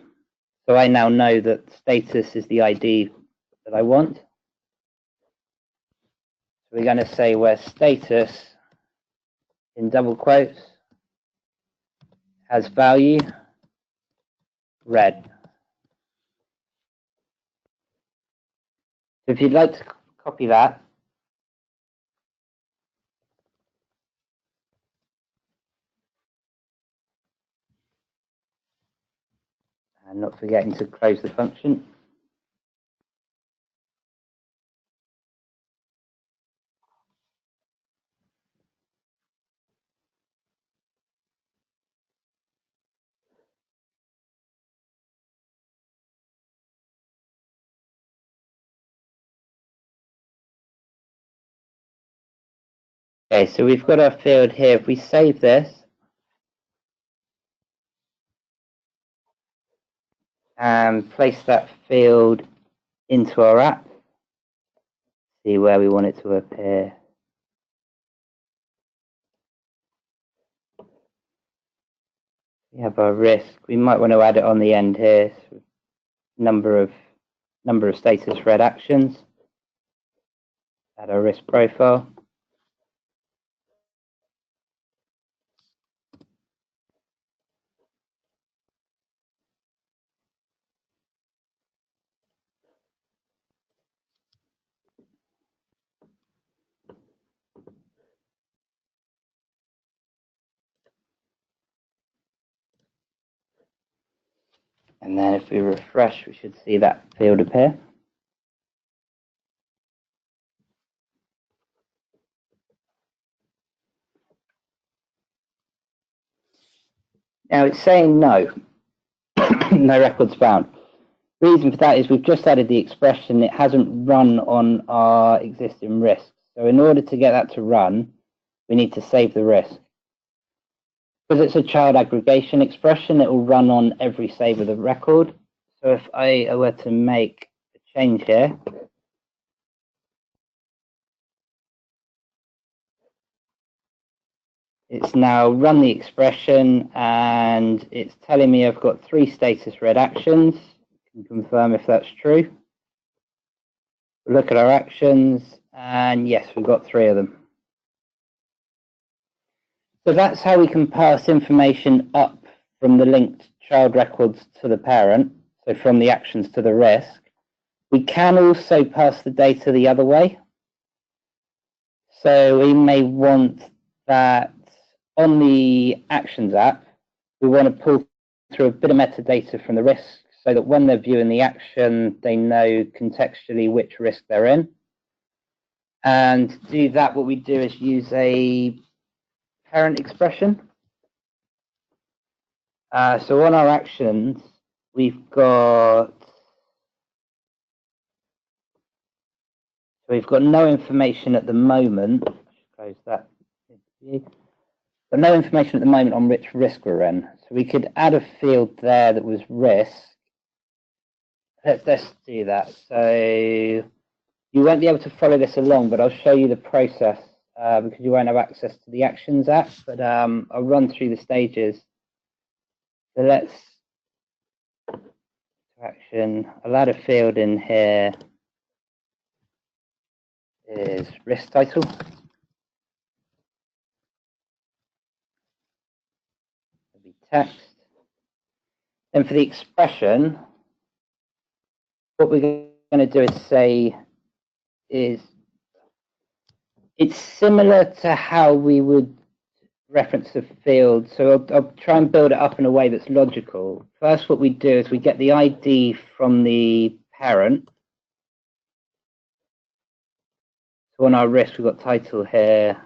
Speaker 3: So I now know that status is the ID that I want. So we're going to say where status, in double quotes, has value, red. So if you'd like to copy that, and not forgetting to close the function. Okay, so we've got our field here. If we save this and place that field into our app, see where we want it to appear. We have our risk. We might want to add it on the end here. So number of status red actions. Add our risk profile. And then if we refresh, we should see that field appear. Now it's saying no, no records found. Reason for that is we've just added the expression, it hasn't run on our existing risk. So in order to get that to run, we need to save the risk. Because it's a child aggregation expression, it will run on every save of the record. So if I were to make a change here, it's now run the expression and it's telling me I've got 3 status red actions. You can confirm if that's true. We'll look at our actions and yes, we've got 3 of them. So that's how we can pass information up from the linked child records to the parent, so from the actions to the risk. We can also pass the data the other way. So we may want that on the Actions app, we want to pull through a bit of metadata from the risk so that when they're viewing the action, they know contextually which risk they're in. And to do that, what we do is use a parent expression. So on our actions, we've got no information at the moment. Close that. But no information at the moment on which risk we're in. So we could add a field there that was risk. Let's do that. So you won't be able to follow this along, but I'll show you the process because you won't have access to the Actions app. But I'll run through the stages. So let's action. I'll add a field in here. Is risk title. Text. Then for the expression, what we're going to do is it's similar to how we would reference the field. So I'll try and build it up in a way that's logical. First, what we do is we get the ID from the parent. So on our risk, we've got title here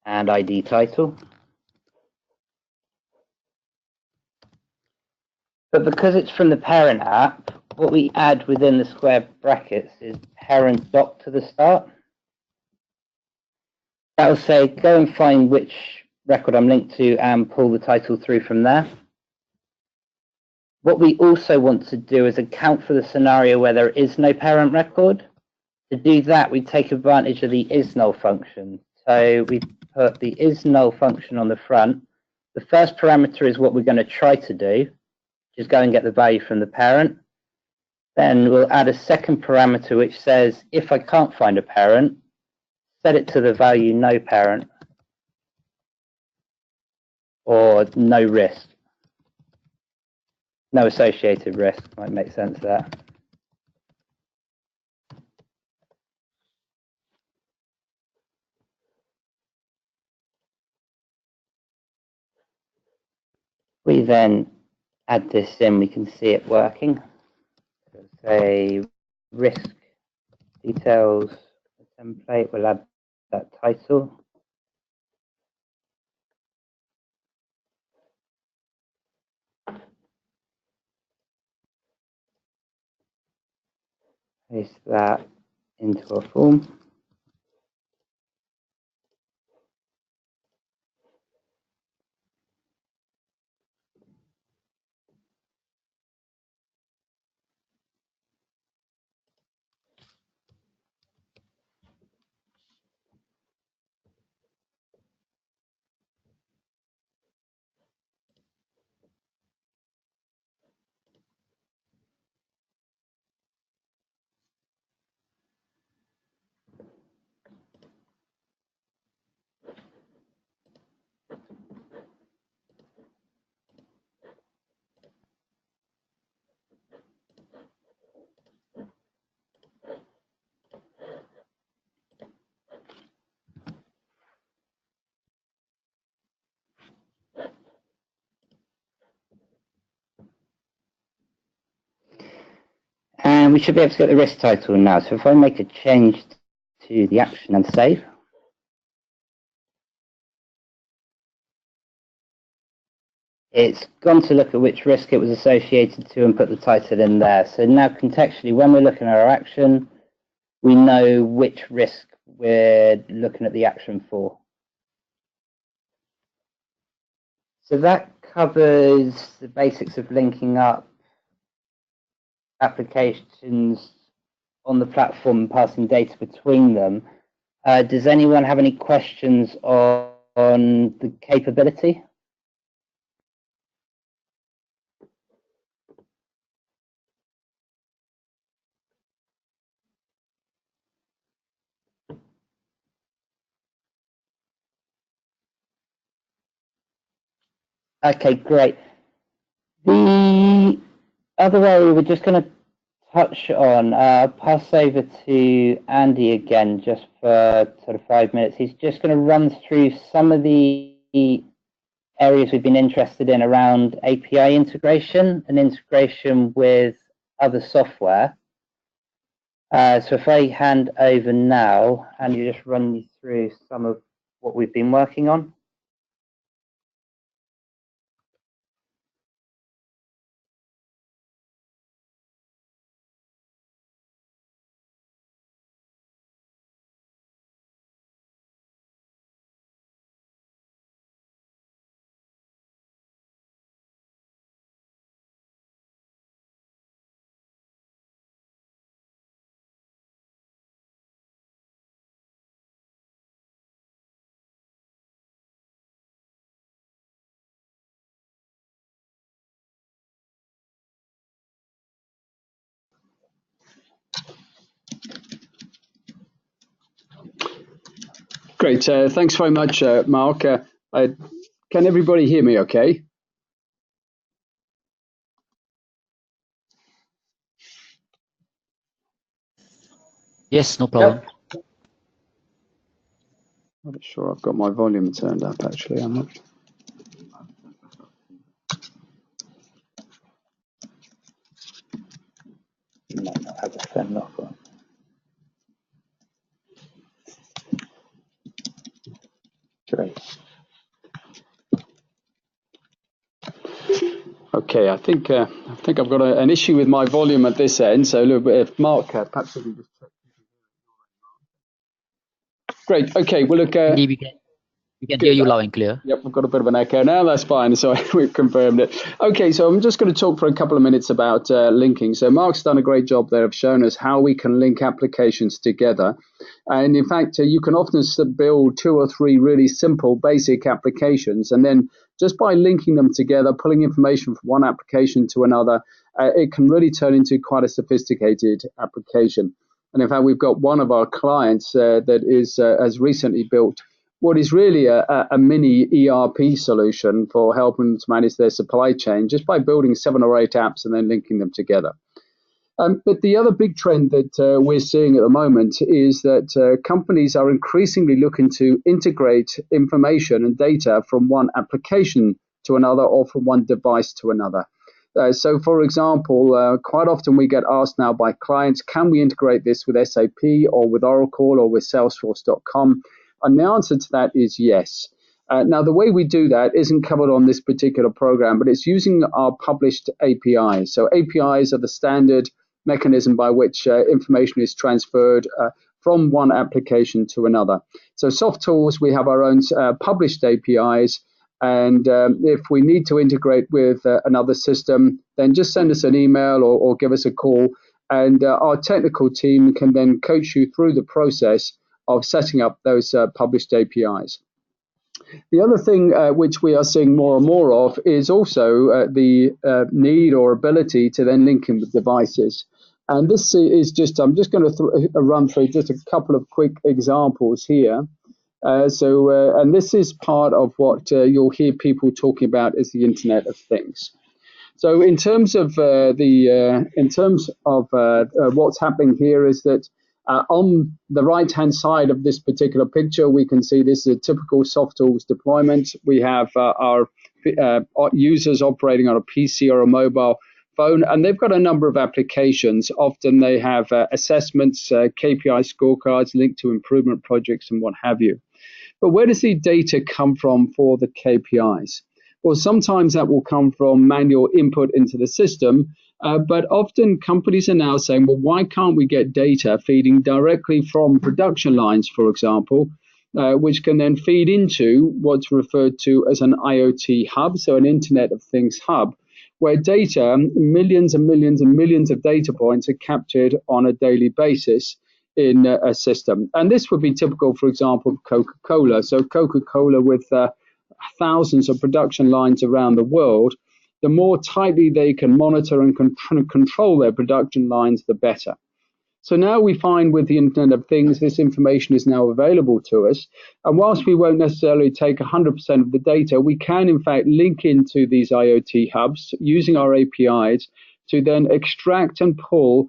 Speaker 3: and ID title. But because it's from the parent app, what we add within the square brackets is parent doc to the start. That will say, go and find which record I'm linked to and pull the title through from there. What we also want to do is account for the scenario where there is no parent record. To do that, we take advantage of the isNull function. So we put the isNull function on the front. The first parameter is what we're going to try to do, which is go and get the value from the parent. Then we'll add a second parameter which says, if I can't find a parent, set it to the value no parent or no risk. No associated risk, might make sense there. We then add this in, we can see it working. So say risk details template, we'll add that title. Paste that into a form. And we should be able to get the risk title now. So if I make a change to the action and save, it's gone to look at which risk it was associated to and put the title in there. So now contextually, when we're looking at our action, we know which risk we're looking at the action for. So that covers the basics of linking up applications on the platform and passing data between them. Does anyone have any questions on the capability? Okay, great. The other area we're just going to touch on, I'll pass over to Andy again just for sort of 5 minutes. He's just going to run through some of the areas we've been interested in around API integration and integration with other software. So if I hand over now, and you just run me through some of what we've been working on.
Speaker 1: Great. Thanks very much, Mark. Can everybody hear me okay?
Speaker 2: Yes, no problem.
Speaker 1: Yep. I'm not sure I've got my volume turned up, actually. I'm not.
Speaker 3: No, not have a fan lock on. Great.
Speaker 1: Okay, I think I've got an issue with my volume at this end. So, look, if Mark, perhaps we can just check. Great. Okay. Well, look.
Speaker 2: Andy, we can hear you loud and clear.
Speaker 1: Yep, we've got a bit of an echo now. That's fine. So we've confirmed it. Okay, so I'm just going to talk for a couple of minutes about linking. So Mark's done a great job there of showing us how we can link applications together. And in fact, you can often build 2 or 3 really simple, basic applications. And then just by linking them together, pulling information from one application to another, it can really turn into quite a sophisticated application. And in fact, we've got one of our clients that has recently built what is really a mini ERP solution for helping to manage their supply chain just by building 7 or 8 apps and then linking them together. But the other big trend that we're seeing at the moment is that companies are increasingly looking to integrate information and data from one application to another or from one device to another. So, for example, quite often we get asked now by clients, can we integrate this with SAP or with Oracle or with Salesforce.com? And the answer to that is yes. Now, the way we do that isn't covered on this particular program, but it's using our published APIs. So APIs are the standard mechanism by which information is transferred from one application to another. So Softools, we have our own published APIs. And if we need to integrate with another system, then just send us an email or give us a call. And our technical team can then coach you through the process of setting up those published APIs. The other thing which we are seeing more and more of is also the need or ability to then link in with devices. And this is just, I'm just going to run through just a couple of quick examples here. And this is part of what you'll hear people talking about as the Internet of Things. So in terms of what's happening here is that on the right-hand side of this particular picture, we can see this is a typical Softools deployment. We have our users operating on a PC or a mobile phone, and they've got a number of applications. Often they have assessments, KPI scorecards linked to improvement projects and what have you. But where does the data come from for the KPIs? Well, sometimes that will come from manual input into the system, but often companies are now saying, well, why can't we get data feeding directly from production lines, for example, which can then feed into what's referred to as an IoT hub, so an Internet of Things hub, where data, millions and millions and millions of data points are captured on a daily basis in a system. And this would be typical, for example, of Coca-Cola. So Coca-Cola with thousands of production lines around the world, the more tightly they can monitor and control their production lines, the better. So now we find with the Internet of Things, this information is now available to us. And whilst we won't necessarily take 100% of the data, we can in fact link into these IoT hubs using our APIs to then extract and pull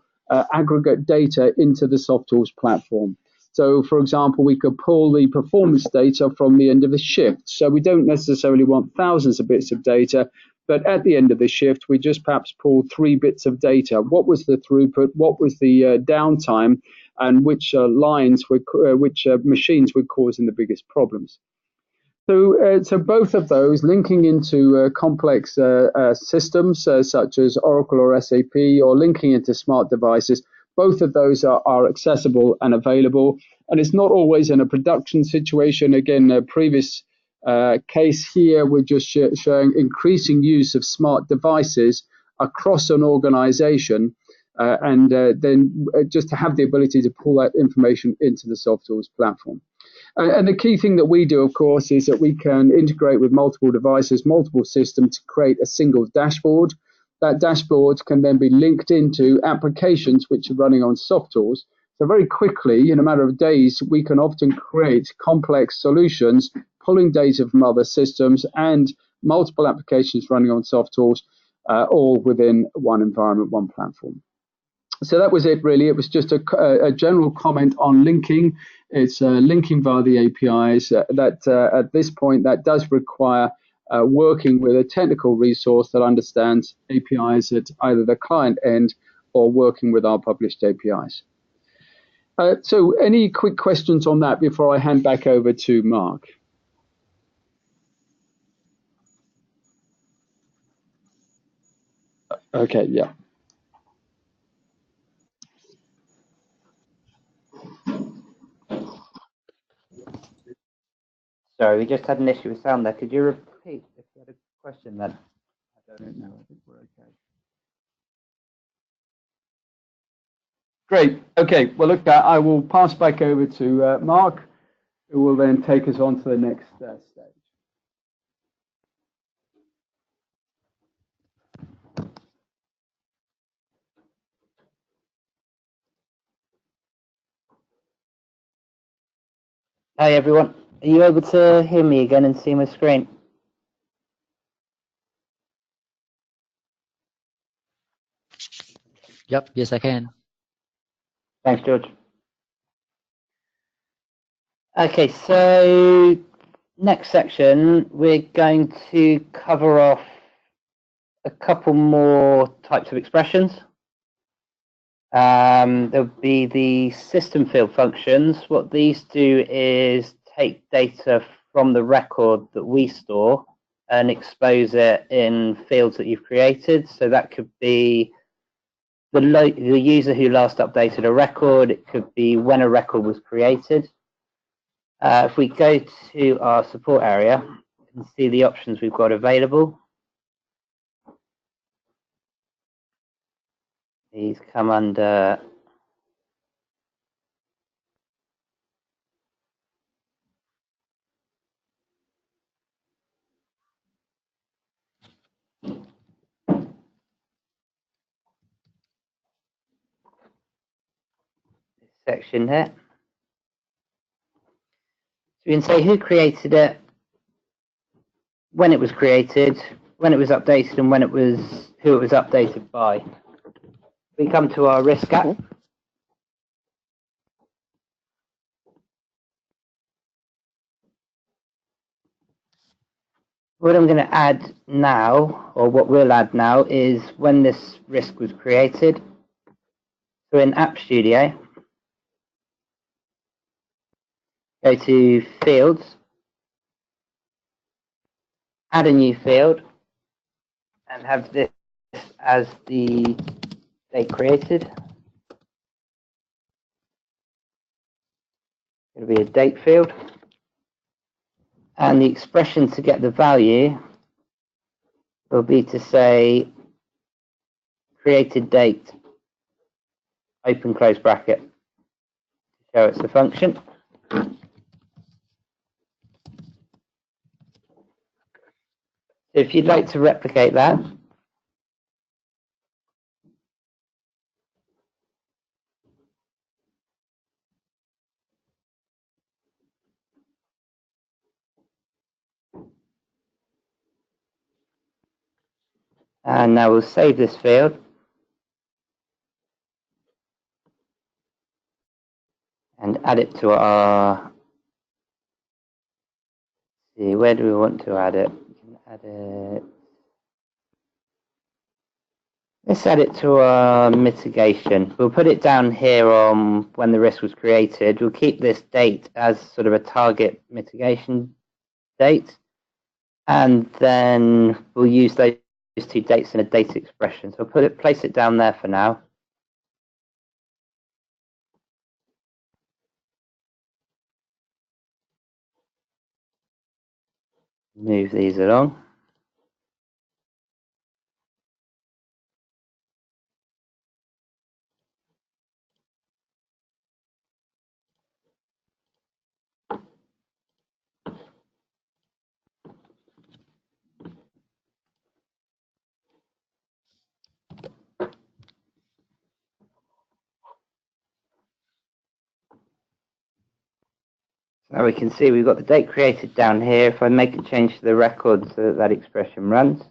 Speaker 1: aggregate data into the Softools platform. So, for example, we could pull the performance data from the end of the shift. So we don't necessarily want thousands of bits of data, but at the end of the shift, we just perhaps pull 3 bits of data. What was the throughput? What was the downtime? And which machines were causing the biggest problems? So both of those linking into complex systems such as Oracle or SAP, or linking into smart devices, both of those are accessible and available. And it's not always in a production situation. Again, a previous case here, we're just showing increasing use of smart devices across an organization, and then just to have the ability to pull that information into the Softools platform. And the key thing that we do, of course, is that we can integrate with multiple devices, multiple systems to create a single dashboard. That dashboard can then be linked into applications which are running on Softools. So very quickly, in a matter of days, we can often create complex solutions, pulling data from other systems and multiple applications running on Softools, all within one environment, one platform. So that was it, really. It was just a general comment on linking. It's linking via the APIs. That at this point, that does require working with a technical resource that understands APIs at either the client end or working with our published APIs. So any quick questions on that before I hand back over to Mark? Okay, yeah.
Speaker 3: Sorry, we just had an issue with sound there. Could you repeat if you had a question then?
Speaker 1: I don't know. I think we're okay. Great. Okay. Well, look, I will pass back over to Mark, who will then take us on to the next stage.
Speaker 3: Hi, everyone. Are you able to hear me again and see my screen?
Speaker 2: Yep, yes, I can.
Speaker 3: Thanks, George. Okay, so next section, we're going to cover off a couple more types of expressions. There'll be the system field functions. What these do is take data from the record that we store and expose it in fields that you've created. So that could be the user who last updated a record. It could be when a record was created. If we go to our support area and see the options we've got available, these come under this section here. So we can say who created it, when it was created, when it was updated, and who it was updated by. We come to our risk app. What I'm going to add now, or what we'll add now, is when this risk was created. So in App Studio, go to Fields, add a new field, and have this as the date created. It'll be a date field. And the expression to get the value will be to say created date, open close bracket, to show it's a function. So if you'd like to replicate that, and now we'll save this field. And add it to our, see, where do we want to add it? We can add it, let's add it to our mitigation. We'll put it down here on when the risk was created. We'll keep this date as sort of a target mitigation date. And then we'll use those two dates in a data expression. So I'll place it down there for now. Move these along. Now we can see we've got the date created down here. If I make a change to the record so that that expression runs,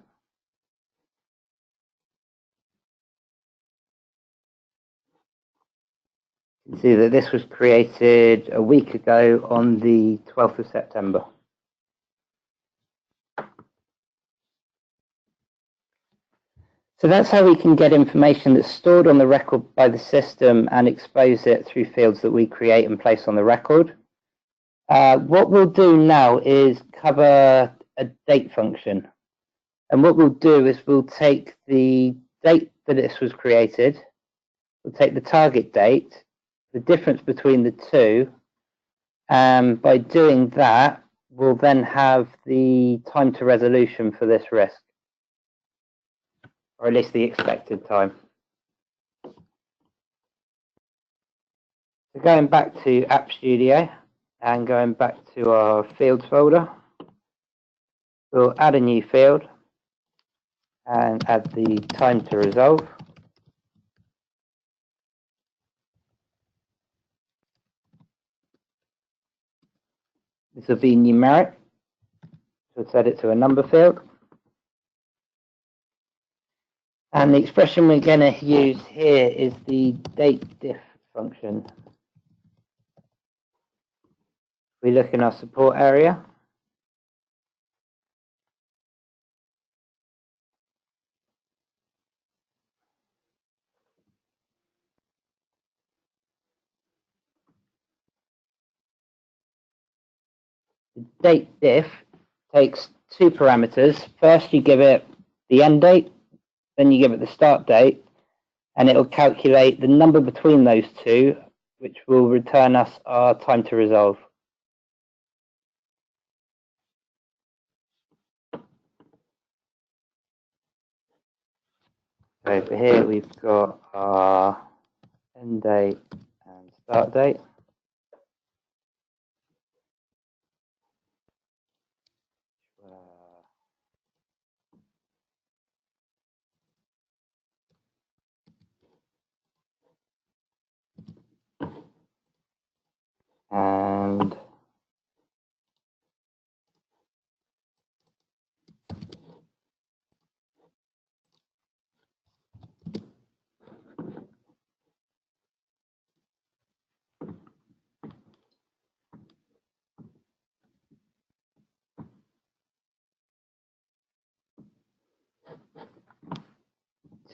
Speaker 3: You can see that this was created a week ago on the 12th of September. So that's how we can get information that's stored on the record by the system and expose it through fields that we create and place on the record. What we'll do now is cover a date function. And what we'll do is we'll take the date that this was created, we'll take the target date, the difference between the two, and by doing that, we'll then have the time to resolution for this risk, or at least the expected time. So going back to App Studio and going back to our fields folder, we'll add a new field and add the time to resolve. This will be numeric, so we'll set it to a number field. And the expression we're going to use here is the dateDiff function. We look in our support area. The dateDiff takes two parameters. First, you give it the end date, then you give it the start date, and it will calculate the number between those two, which will return us our time to resolve. So over here, we've got our end date and start date. And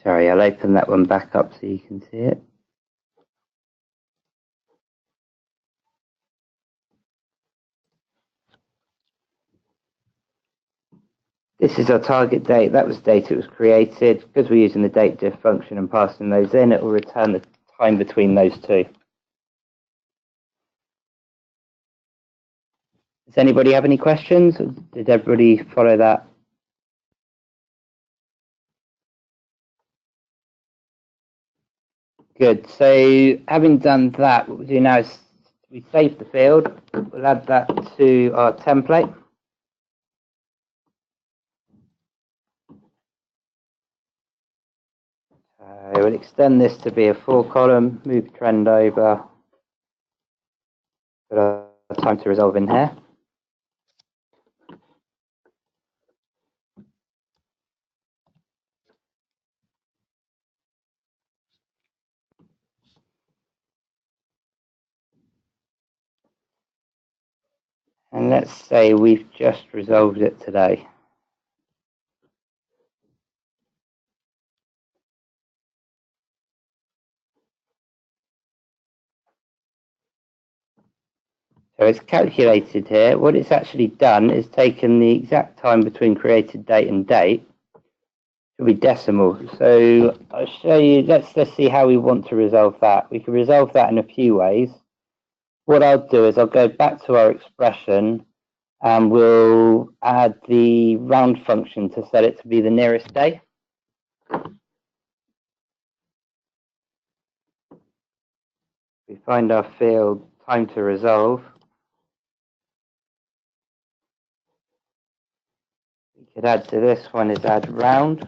Speaker 3: sorry, I'll open that one back up so you can see it. This is our target date. That was the date it was created. Because we're using the dateDiff function and passing those in, it will return the time between those two. Does anybody have any questions? Or did everybody follow that? Good. So having done that, what we do now is we save the field. We'll add that to our template. We'll extend this to be a 4-column, move trend over, put our time to resolve in here. And let's say we've just resolved it today. So it's calculated here. What it's actually done is taken the exact time between created date and date. It'll be decimal. So I'll show you, let's see how we want to resolve that. We can resolve that in a few ways. What I'll do is I'll go back to our expression and we'll add the round function to set it to be the nearest day. We find our field time to resolve. We could add to this one is add round.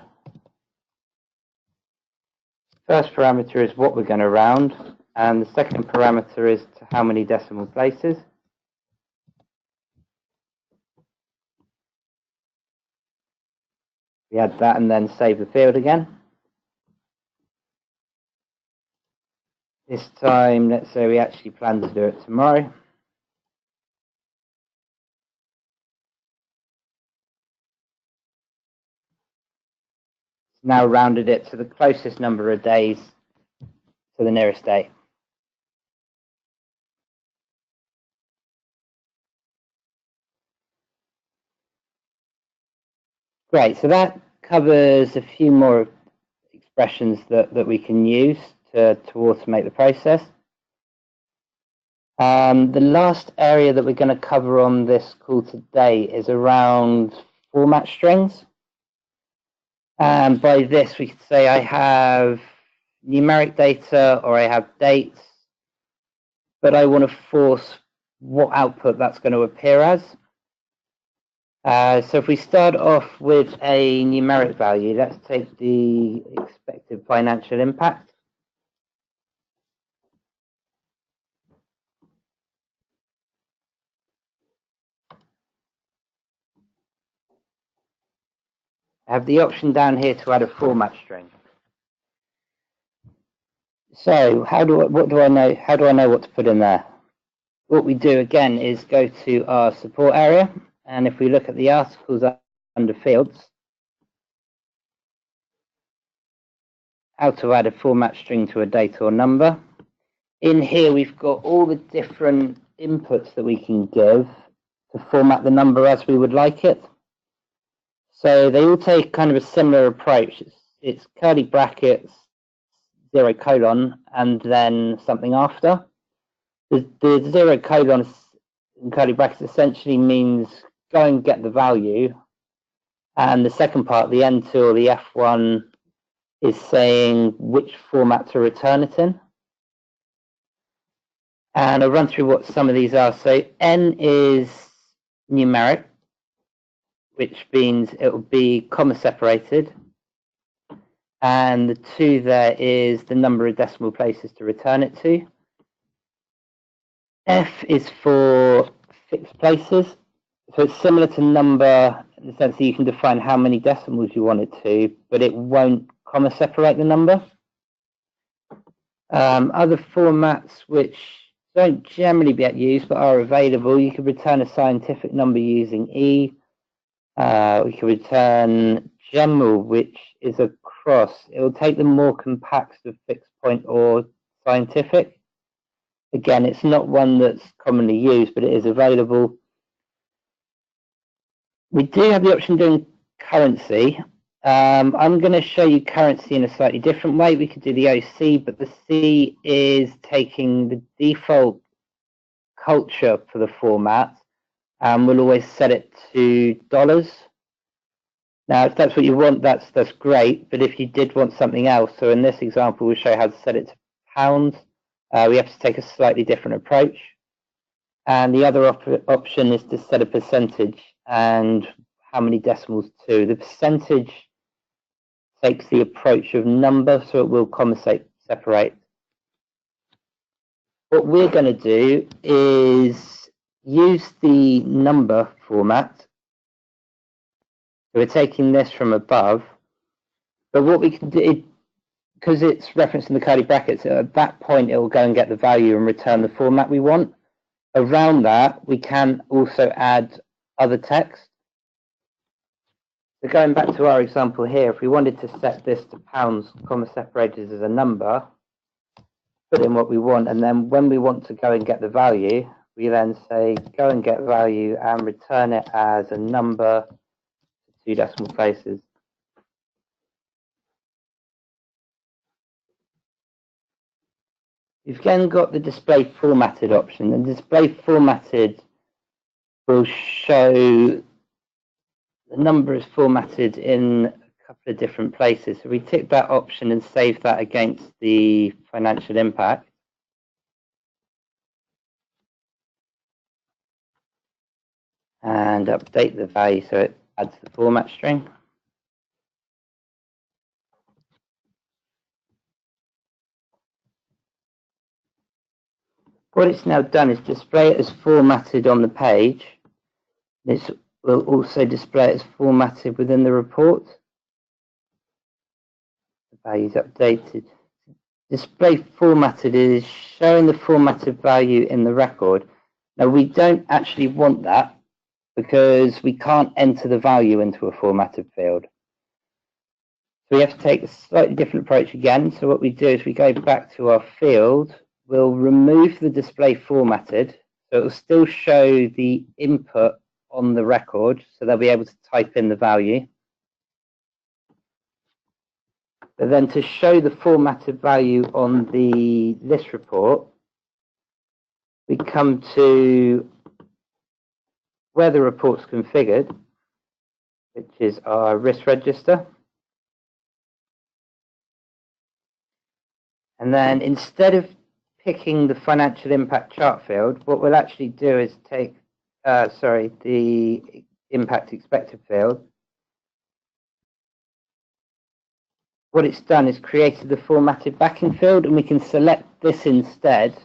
Speaker 3: First parameter is what we're going to round, and the second parameter is to how many decimal places. We add that and then save the field again. This time, let's say we actually plan to do it tomorrow. Now rounded it to the closest number of days to the nearest day. Great, so that covers a few more expressions that we can use to automate the process. The last area that we're going to cover on this call today is around format strings. And by this, we could say I have numeric data or I have dates, but I want to force what output that's going to appear as. So if we start off with a numeric value, let's take the expected financial impact. I have the option down here to add a format string. So what do I know? How do I know what to put in there? What we do again is go to our support area, and if we look at the articles under fields, how to add a format string to a date or number. In here, we've got all the different inputs that we can give to format the number as we would like it. So they all take kind of a similar approach. It's curly brackets, 0 colon, and then something after. The 0 colon in curly brackets essentially means go and get the value. And the second part, the N2 or the F1, is saying which format to return it in. And I'll run through what some of these are. So N is numeric, which means it will be comma separated. And the 2 there is the number of decimal places to return it to. F is for fixed places. So it's similar to number in the sense that you can define how many decimals you want it to, but it won't comma separate the number. Other formats which don't generally get used but are available, you could return a scientific number using E. We could return general, which is a cross. It will take the more compact of fixed point or scientific. Again, it's not one that's commonly used, but it is available. We do have the option of doing currency. I'm going to show you currency in a slightly different way. We could do the OC, but the C is taking the default culture for the format, and we'll always set it to dollars. Now, if that's what you want, that's great. But if you did want something else, so in this example, we'll show you how to set it to pounds. We have to take a slightly different approach. And the other option is to set a percentage and how many decimals to. The percentage takes the approach of number, so it will comma separate. What we're going to do is use the number format. So we're taking this from above, but what we can do, because it's referenced in the curly brackets, at that point it will go and get the value and return the format we want. Around that, we can also add other text. So going back to our example here, if we wanted to set this to pounds, comma separated as a number, put in what we want, and then when we want to go and get the value, we then say go and get value and return it as a number, 2 decimal places. You've then got the display formatted option, and display formatted will show the number is formatted in a couple of different places. So we tick that option and save that against the financial impact. And update the value so it adds the format string. What it's now done is display it as formatted on the page. This will also display it as formatted within the report. The value is updated. display formatted is showing the formatted value in the record. Now we don't actually want that because we can't enter the value into a formatted field. So we have to take a slightly different approach again. So what we do is we go back to our field, we'll remove the display formatted, so it will still show the input on the record, so they'll be able to type in the value. But then to show the formatted value on the list report, we come to where the report's configured, which is our risk register. And then instead of picking the financial impact chart field, what we'll actually do is take, the impact expected field. What it's done is created the formatted backing field, and we can select this instead.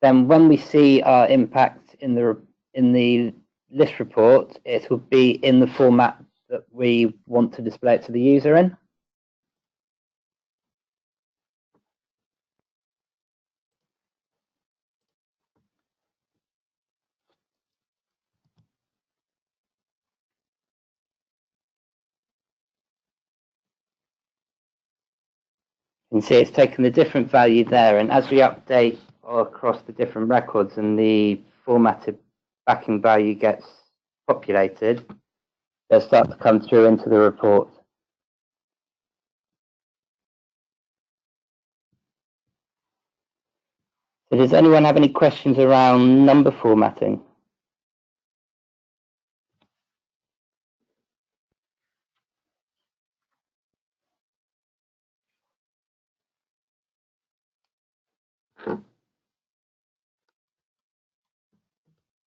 Speaker 3: Then when we see our impact in the list report, it will be in the format that we want to display it to the user in. You can see it's taken the different value there, and as we update across the different records and the formatted backing value gets populated, they'll start to come through into the report. So does anyone have any questions around number formatting?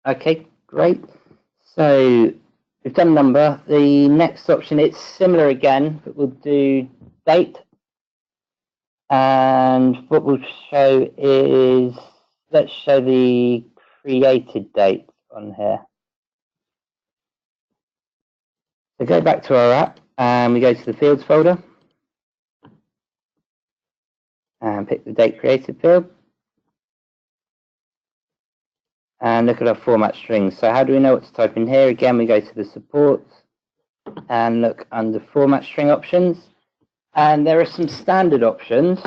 Speaker 3: Okay, great. So we've done number. The next option, it's similar again, but we'll do date. And what we'll show is, let's show the created date on here. So go back to our app and we go to the fields folder and pick the date created field. And look at our format strings. So how do we know what to type in here? Again, we go to the support and look under format string options. And there are some standard options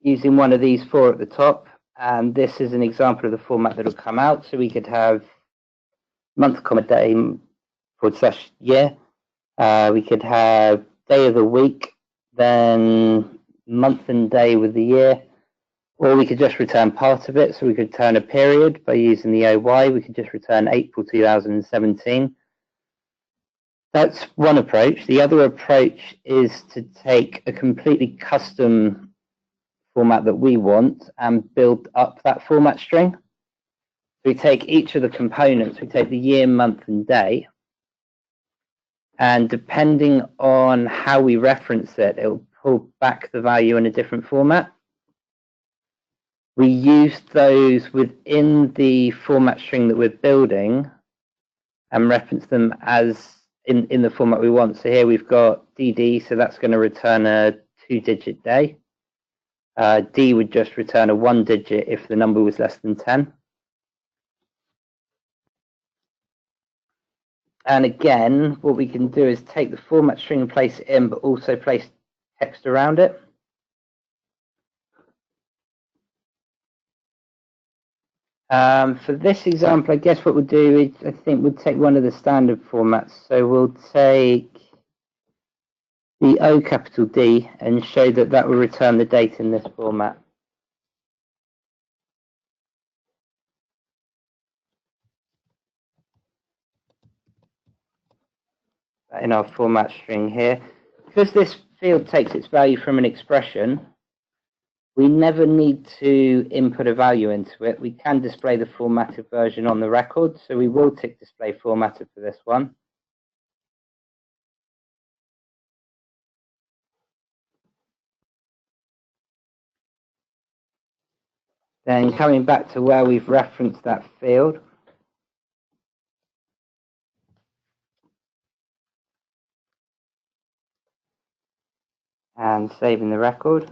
Speaker 3: using one of these four at the top. And this is an example of the format that will come out. So we could have month, comma, day, / year. We could have day of the week, then month and day with the year. Or we could just return part of it. So we could return a period by using the OY. We could just return April 2017. That's one approach. The other approach is to take a completely custom format that we want and build up that format string. We take each of the components. We take the year, month, and day. And depending on how we reference it, it will pull back the value in a different format. We use those within the format string that we're building and reference them as in the format we want. So here we've got DD, so that's going to return a 2-digit day. D would just return a 1-digit if the number was less than 10. And again, what we can do is take the format string and place it in, but also place text around it. For this example, I guess what we'll do is, I think we'll take one of the standard formats. So we'll take the O capital D and show that that will return the date in this format. In our format string here. Because this field takes its value from an expression, we never need to input a value into it. We can display the formatted version on the record, so we will tick display formatted for this one. Then coming back to where we've referenced that field, And saving the record.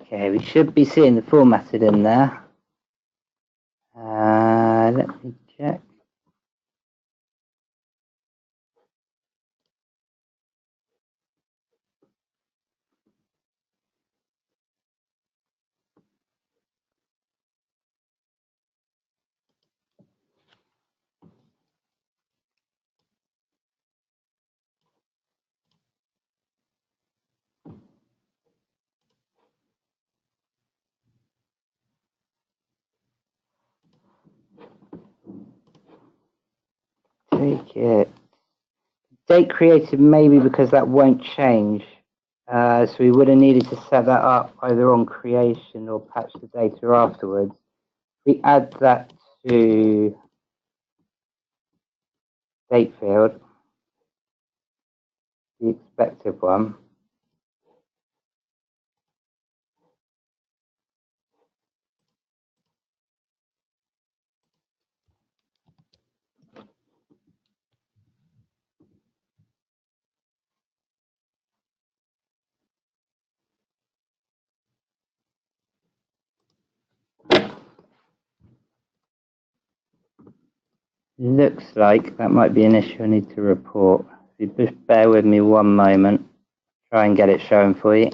Speaker 3: Okay, we should be seeing the formatted in there. Let me check. Take it. Date created maybe because that won't change. So we would have needed to set that up either on creation or patch the data afterwards. We add that to date field, the expected one. Looks like that might be an issue I need to report. If you just bear with me one moment, try and get it shown for you.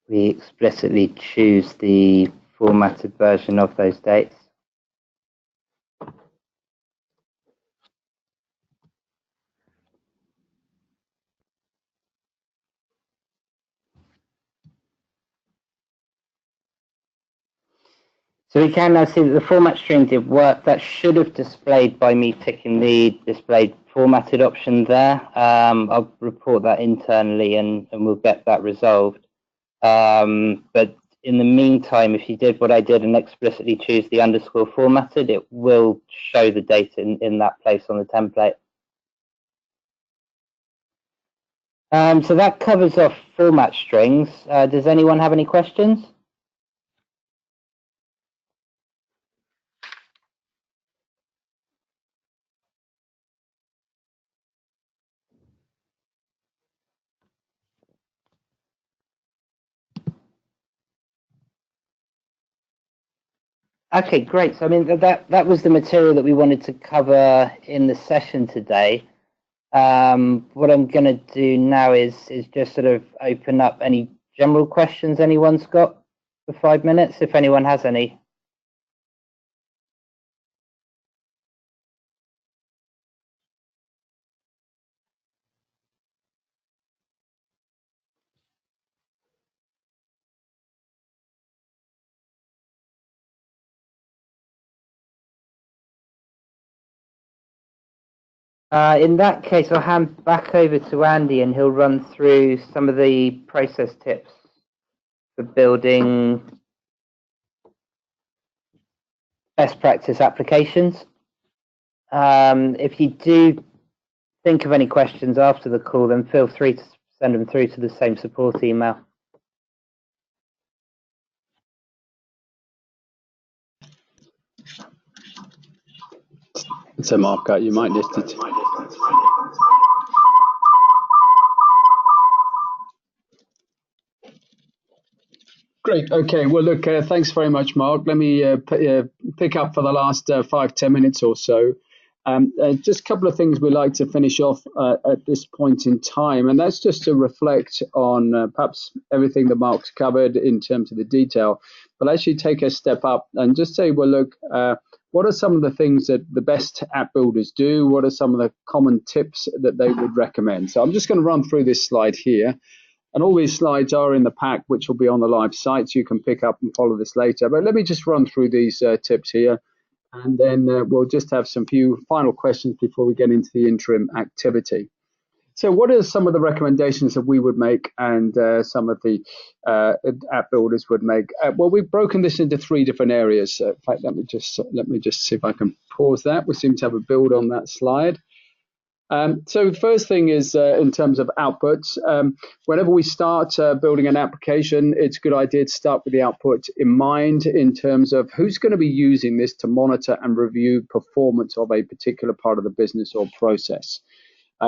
Speaker 3: We explicitly choose the formatted version of those dates. So we can now see that the format string did work. That should have displayed by me ticking the displayed formatted option there. I'll report that internally and we'll get that resolved. But in the meantime, if you did what I did and explicitly choose the underscore formatted, it will show the data in that place on the template. So that covers off format strings. Does anyone have any questions? Okay, great. So I mean that was the material that we wanted to cover in the session today. What I'm going to do now is just sort of open up any general questions anyone's got for 5 minutes, if anyone has any. In that case, I'll hand back over to Andy and he'll run through some of the process tips for building best practice applications. If you do think of any questions after the call, then feel free to send them through to the same support email.
Speaker 1: So Mark, you might just... Great. Okay. Well, look, thanks very much, Mark. Let me pick up for the last 5-10 minutes or so. Just a couple of things we'd like to finish off at this point in time, and that's just to reflect on perhaps everything that Mark's covered in terms of the detail, but actually take a step up and just say, well, look, what are some of the things that the best app builders do? What are some of the common tips that they would recommend? So I'm just going to run through this slide here. And all these slides are in the pack, which will be on the live site, so you can pick up and follow this later. But let me just run through these tips here, and then we'll just have some few final questions before we get into the interim activity. So what are some of the recommendations that we would make and some of the app builders would make? Well, we've broken this into 3 different areas. In fact, let me just see if I can pause that. We seem to have a build on that slide. So the first thing is in terms of outputs. Whenever we start building an application, it's a good idea to start with the output in mind in terms of who's going to be using this to monitor and review performance of a particular part of the business or process.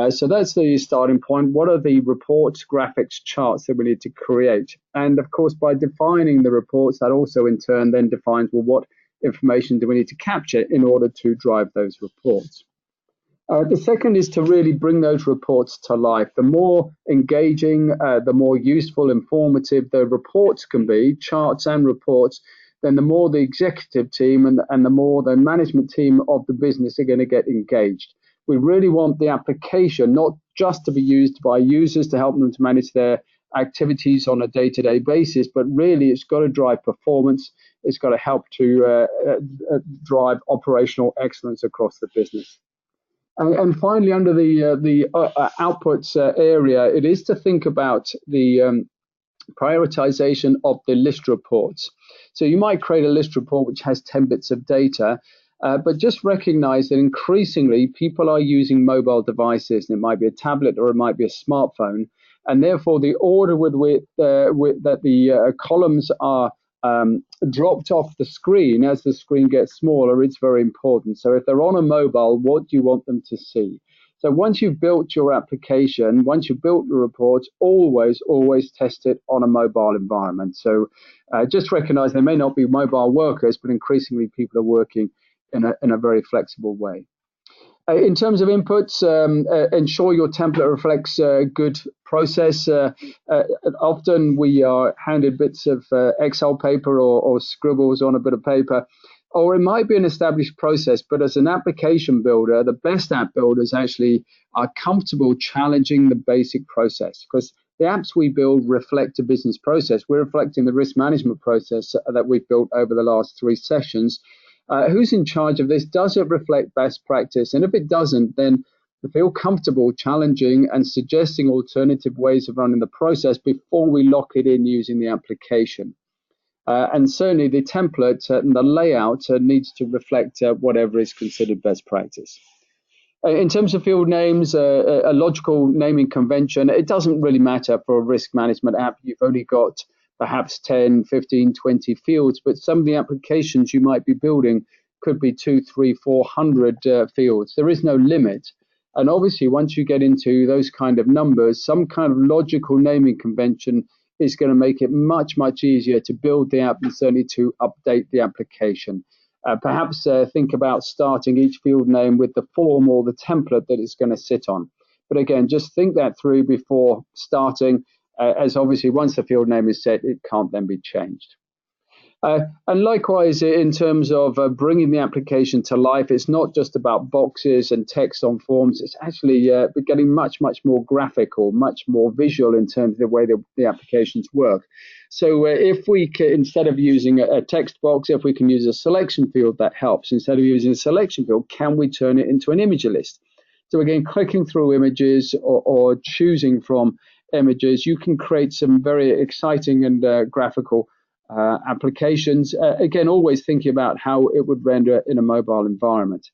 Speaker 1: So that's the starting point. What are the reports, graphics, charts that we need to create? And of course, by defining the reports, that also in turn then defines, well, what information do we need to capture in order to drive those reports? The second is to really bring those reports to life. The more engaging, the more useful, informative the reports can be, charts and reports, then the more the executive team and the more the management team of the business are going to get engaged. We really want the application not just to be used by users to help them to manage their activities on a day-to-day basis, but really it's got to drive performance. It's got to help to drive operational excellence across the business. And finally, under the outputs area, it is to think about the prioritization of the list reports. So you might create a list report which has 10 bits of data, but just recognize that increasingly people are using mobile devices, and it might be a tablet or it might be a smartphone, and therefore the order that the columns are dropped off the screen as the screen gets smaller, it's very important. So if they're on a mobile, what do you want them to see? So once you've built your application, once you've built the reports, always test it on a mobile environment. So just recognize they may not be mobile workers, but increasingly people are working in a very flexible way. In terms of inputs, ensure your template reflects good process. Often we are handed bits of Excel paper or scribbles on a bit of paper, or it might be an established process, but as an application builder, the best app builders actually are comfortable challenging the basic process, because the apps we build reflect a business process. We're reflecting the risk management process that we've built over the last 3 sessions. Who's in charge of this? Does it reflect best practice? And if it doesn't, then feel comfortable challenging and suggesting alternative ways of running the process before we lock it in using the application. And certainly the template and the layout needs to reflect whatever is considered best practice. In terms of field names, a logical naming convention, it doesn't really matter for a risk management app. You've only got perhaps 10, 15, 20 fields, but some of the applications you might be building could be 200, 300, 400 fields. There is no limit. And obviously, once you get into those kind of numbers, some kind of logical naming convention is going to make it much, much easier to build the app and certainly to update the application. Perhaps think about starting each field name with the form or the template that it's going to sit on. But again, just think that through before starting, as obviously once the field name is set, it can't then be changed. And likewise, in terms of bringing the application to life, it's not just about boxes and text on forms. It's actually getting much, much more graphical, much more visual in terms of the way the applications work. So if we can, instead of using a text box, if we can use a selection field, that helps. Instead of using a selection field, can we turn it into an image list? So again, clicking through images or choosing from images, you can create some very exciting and graphical applications. Again, always thinking about how it would render in a mobile environment.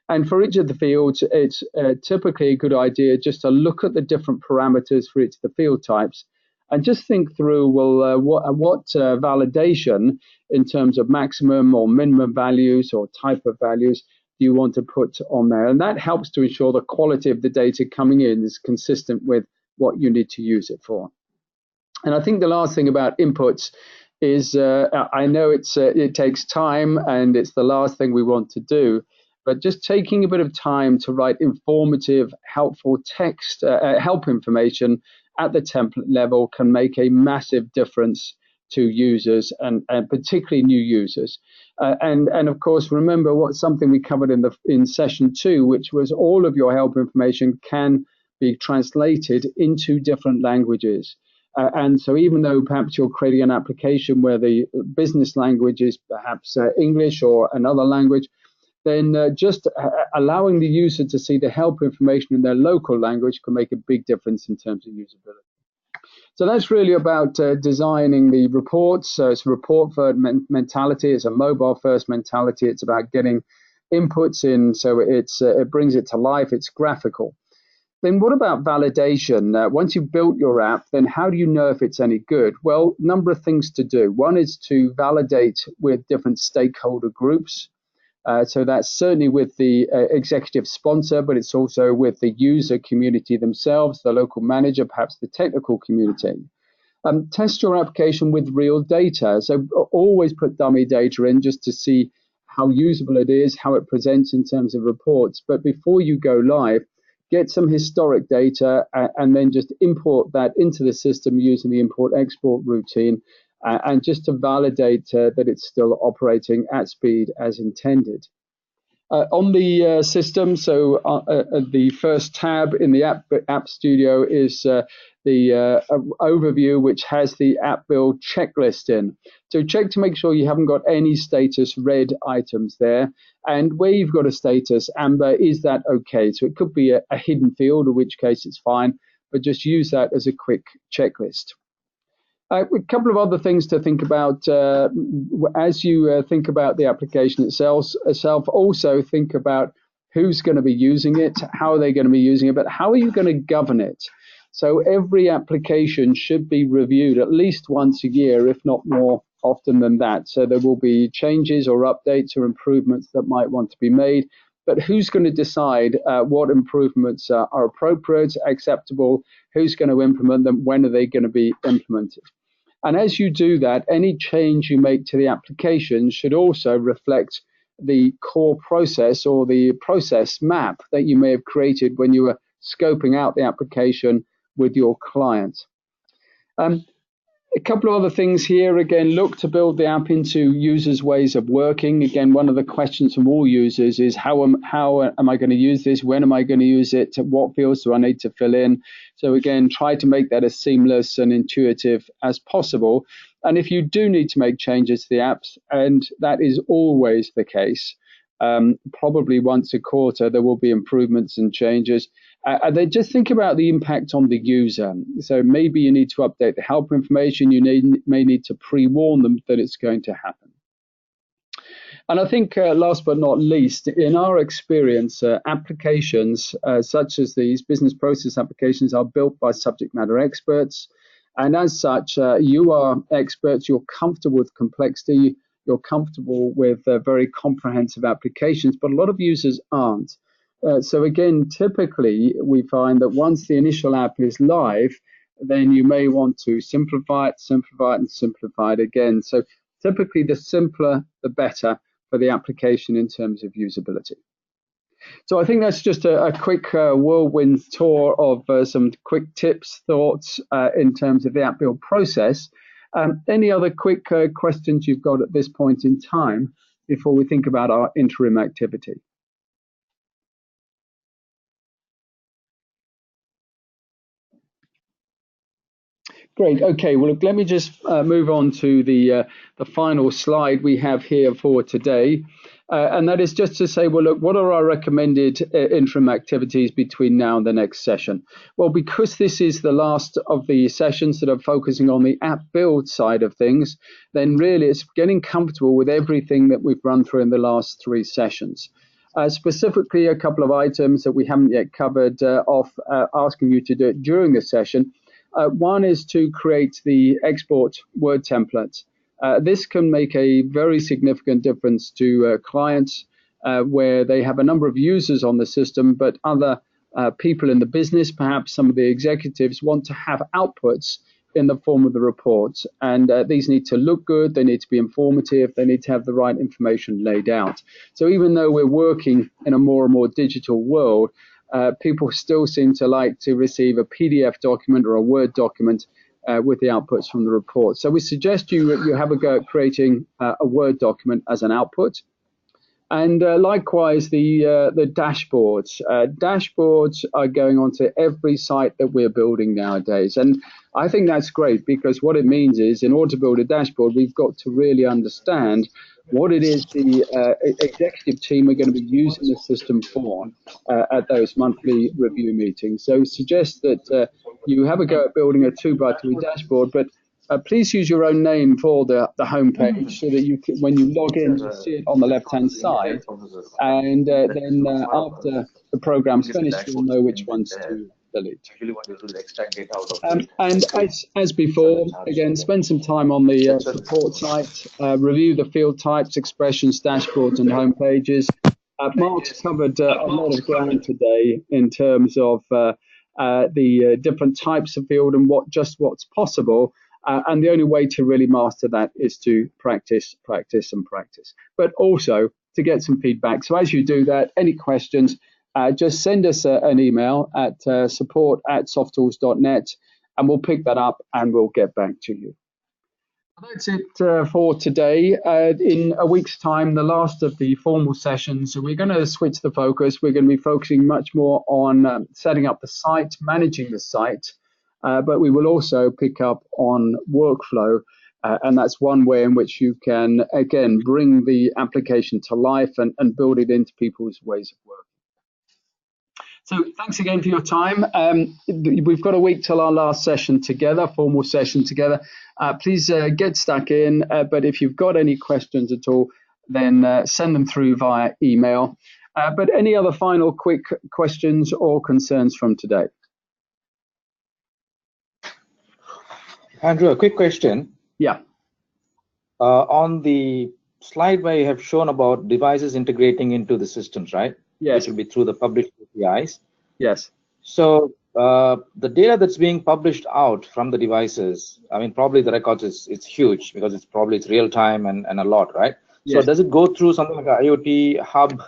Speaker 1: And for each of the fields, it's typically a good idea just to look at the different parameters for each of the field types and just think through, well, what validation in terms of maximum or minimum values or type of values do you want to put on there? And that helps to ensure the quality of the data coming in is consistent with what you need to use it for. And I think the last thing about inputs is I know it takes time and it's the last thing we want to do, but just taking a bit of time to write informative, helpful text, help information at the template level can make a massive difference to users and particularly new users. And of course, remember something we covered in session 2, which was all of your help information can be translated into different languages. And so even though perhaps you're creating an application where the business language is perhaps English or another language, then just allowing the user to see the help information in their local language can make a big difference in terms of usability. So that's really about designing the reports. So it's a report-first mentality. It's a mobile-first mentality. It's about getting inputs in, so it brings it to life. It's graphical. Then what about validation? Once you've built your app, then how do you know if it's any good? Well, number of things to do. One is to validate with different stakeholder groups. So that's certainly with the executive sponsor, but it's also with the user community themselves, the local manager, perhaps the technical community. Test your application with real data. So always put dummy data in just to see how usable it is, how it presents in terms of reports. But before you go live, get some historic data and then just import that into the system using the import-export routine and just to validate that it's still operating at speed as intended. On the system, so the first tab in the App Studio is the overview, which has the app build checklist in. So check to make sure you haven't got any status red items there. And where you've got a status amber, is that okay? So it could be a hidden field, in which case it's fine, but just use that as a quick checklist. A couple of other things to think about as you think about the application itself. Also think about who's going to be using it, how are they going to be using it, but how are you going to govern it? So every application should be reviewed at least once a year, if not more often than that. So there will be changes or updates or improvements that might want to be made. But who's going to decide what improvements are appropriate, acceptable, who's going to implement them, when are they going to be implemented? And as you do that, any change you make to the application should also reflect the core process or the process map that you may have created when you were scoping out the application with your client. A couple of other things here. Again, look to build the app into users' ways of working. Again, one of the questions from all users is how am I going to use this? When am I going to use it? What fields do I need to fill in? So again, try to make that as seamless and intuitive as possible. And if you do need to make changes to the apps, and that is always the case, probably once a quarter, there will be improvements and changes. And then just think about the impact on the user. So maybe you need to update the help information. You may need to pre-warn them that it's going to happen. And I think last but not least, in our experience, applications such as these business process applications are built by subject matter experts. And as such, you are experts, you're comfortable with complexity, you're comfortable with very comprehensive applications, but a lot of users aren't. So again, typically we find that once the initial app is live, then you may want to simplify it, and simplify it again. So typically the simpler, the better for the application in terms of usability. So I think that's just a quick whirlwind tour of some quick tips, thoughts in terms of the app build process. Any other quick questions you've got at this point in time before we think about our interim activity? Great. Okay. Well, look, let me just move on to the final slide we have here for today. And that is just to say, well, look, what are our recommended interim activities between now and the next session? Well, because this is the last of the sessions that are focusing on the app build side of things, then really it's getting comfortable with everything that we've run through in the last 3 sessions. Specifically, a couple of items that we haven't yet covered off, asking you to do it during the session. One is to create the export Word template. This can make a very significant difference to clients where they have a number of users on the system, but other people in the business, perhaps some of the executives, want to have outputs in the form of the reports. And these need to look good, they need to be informative, they need to have the right information laid out. So even though we're working in a more and more digital world, people still seem to like to receive a PDF document or a Word document with the outputs from the report. So we suggest you have a go at creating a Word document as an output. And likewise, the dashboards. Dashboards are going onto every site that we're building nowadays. And I think that's great, because what it means is, in order to build a dashboard, we've got to really understand what it is the executive team are going to be using the system for at those monthly review meetings. So suggest that you have a go at building a 2x3 dashboard, but please use your own name for the homepage, so that you can, when you log in, you see it on the left-hand side, and then after the program's finished, you'll know which ones to delete. And as before, again, spend some time on the support site, review the field types, expressions, dashboards, and home pages. Mark's covered a lot of ground today in terms of the different types of field and what's possible. And the only way to really master that is to practice, practice, and practice, but also to get some feedback. So as you do that, any questions, just send us an email at support@softools.net, and we'll pick that up and we'll get back to you. That's it for today. In a week's time, the last of the formal sessions, we're going to switch the focus. We're going to be focusing much more on setting up the site, managing the site, but we will also pick up on workflow. And that's one way in which you can, again, bring the application to life and build it into people's ways of working. So thanks again for your time. We've got a week till our last session together, formal session together. Please get stuck in, but if you've got any questions at all, then send them through via email. But any other final quick questions or concerns from today?
Speaker 4: Andrew, a quick question.
Speaker 1: Yeah.
Speaker 4: On the slide where you have shown about devices integrating into the systems, right?
Speaker 1: Yes.
Speaker 4: It will be through the published APIs.
Speaker 1: Yes.
Speaker 4: So the data that's being published out from the devices, I mean, probably the records it's huge, because it's real time and a lot, right?
Speaker 1: Yes.
Speaker 4: So does it go through something like an IoT hub,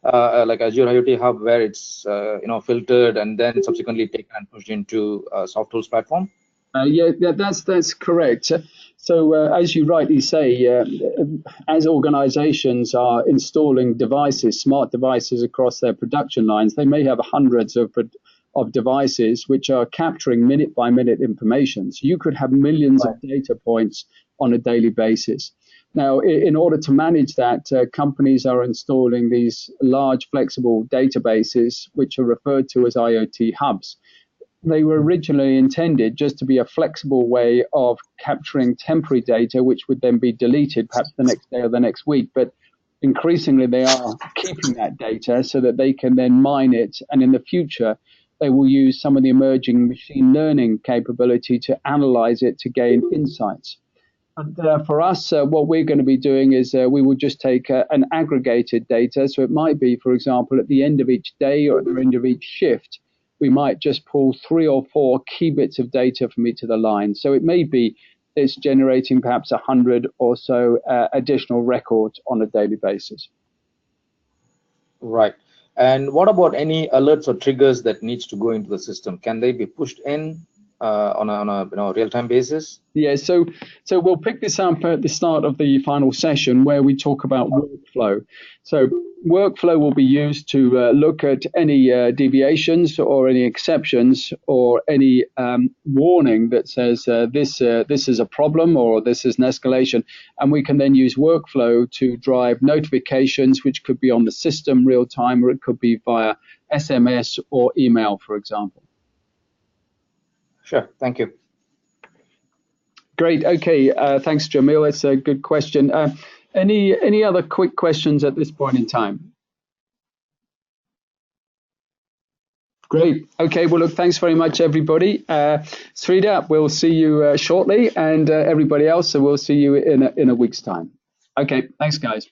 Speaker 4: like Azure IoT hub, where it's filtered and then subsequently taken and pushed into Softools platform?
Speaker 1: Yeah, that's correct. So as you rightly say, as organizations are installing devices, smart devices across their production lines, they may have hundreds of devices which are capturing minute by minute information. So you could have millions of data points on a daily basis. Now, in order to manage that, companies are installing these large flexible databases, which are referred to as IoT hubs. They were originally intended just to be a flexible way of capturing temporary data, which would then be deleted perhaps the next day or the next week. But increasingly, they are keeping that data so that they can then mine it. And in the future, they will use some of the emerging machine learning capability to analyze it to gain insights. And for us, what we're going to be doing is we will just take an aggregated data. So it might be, for example, at the end of each day or at the end of each shift, we might just pull 3 or 4 key bits of data from each of the lines. So it may be it's generating perhaps 100 or so additional records on a daily basis.
Speaker 4: Right. And what about any alerts or triggers that needs to go into the system? Can they be pushed in on a real-time basis?
Speaker 1: Yeah, so we'll pick this up at the start of the final session where we talk about workflow. So workflow will be used to look at any deviations or any exceptions or any warning that says this is a problem or this is an escalation. And we can then use workflow to drive notifications, which could be on the system real time, or it could be via SMS or email, for example.
Speaker 4: Sure, thank you.
Speaker 1: Great. Okay. Thanks, Jamil. It's a good question. Any other quick questions at this point in time? Great. Okay. Well, look, thanks very much, everybody. Sridhar, we'll see you shortly, and everybody else, so we'll see you in a week's time. Okay. Thanks, guys.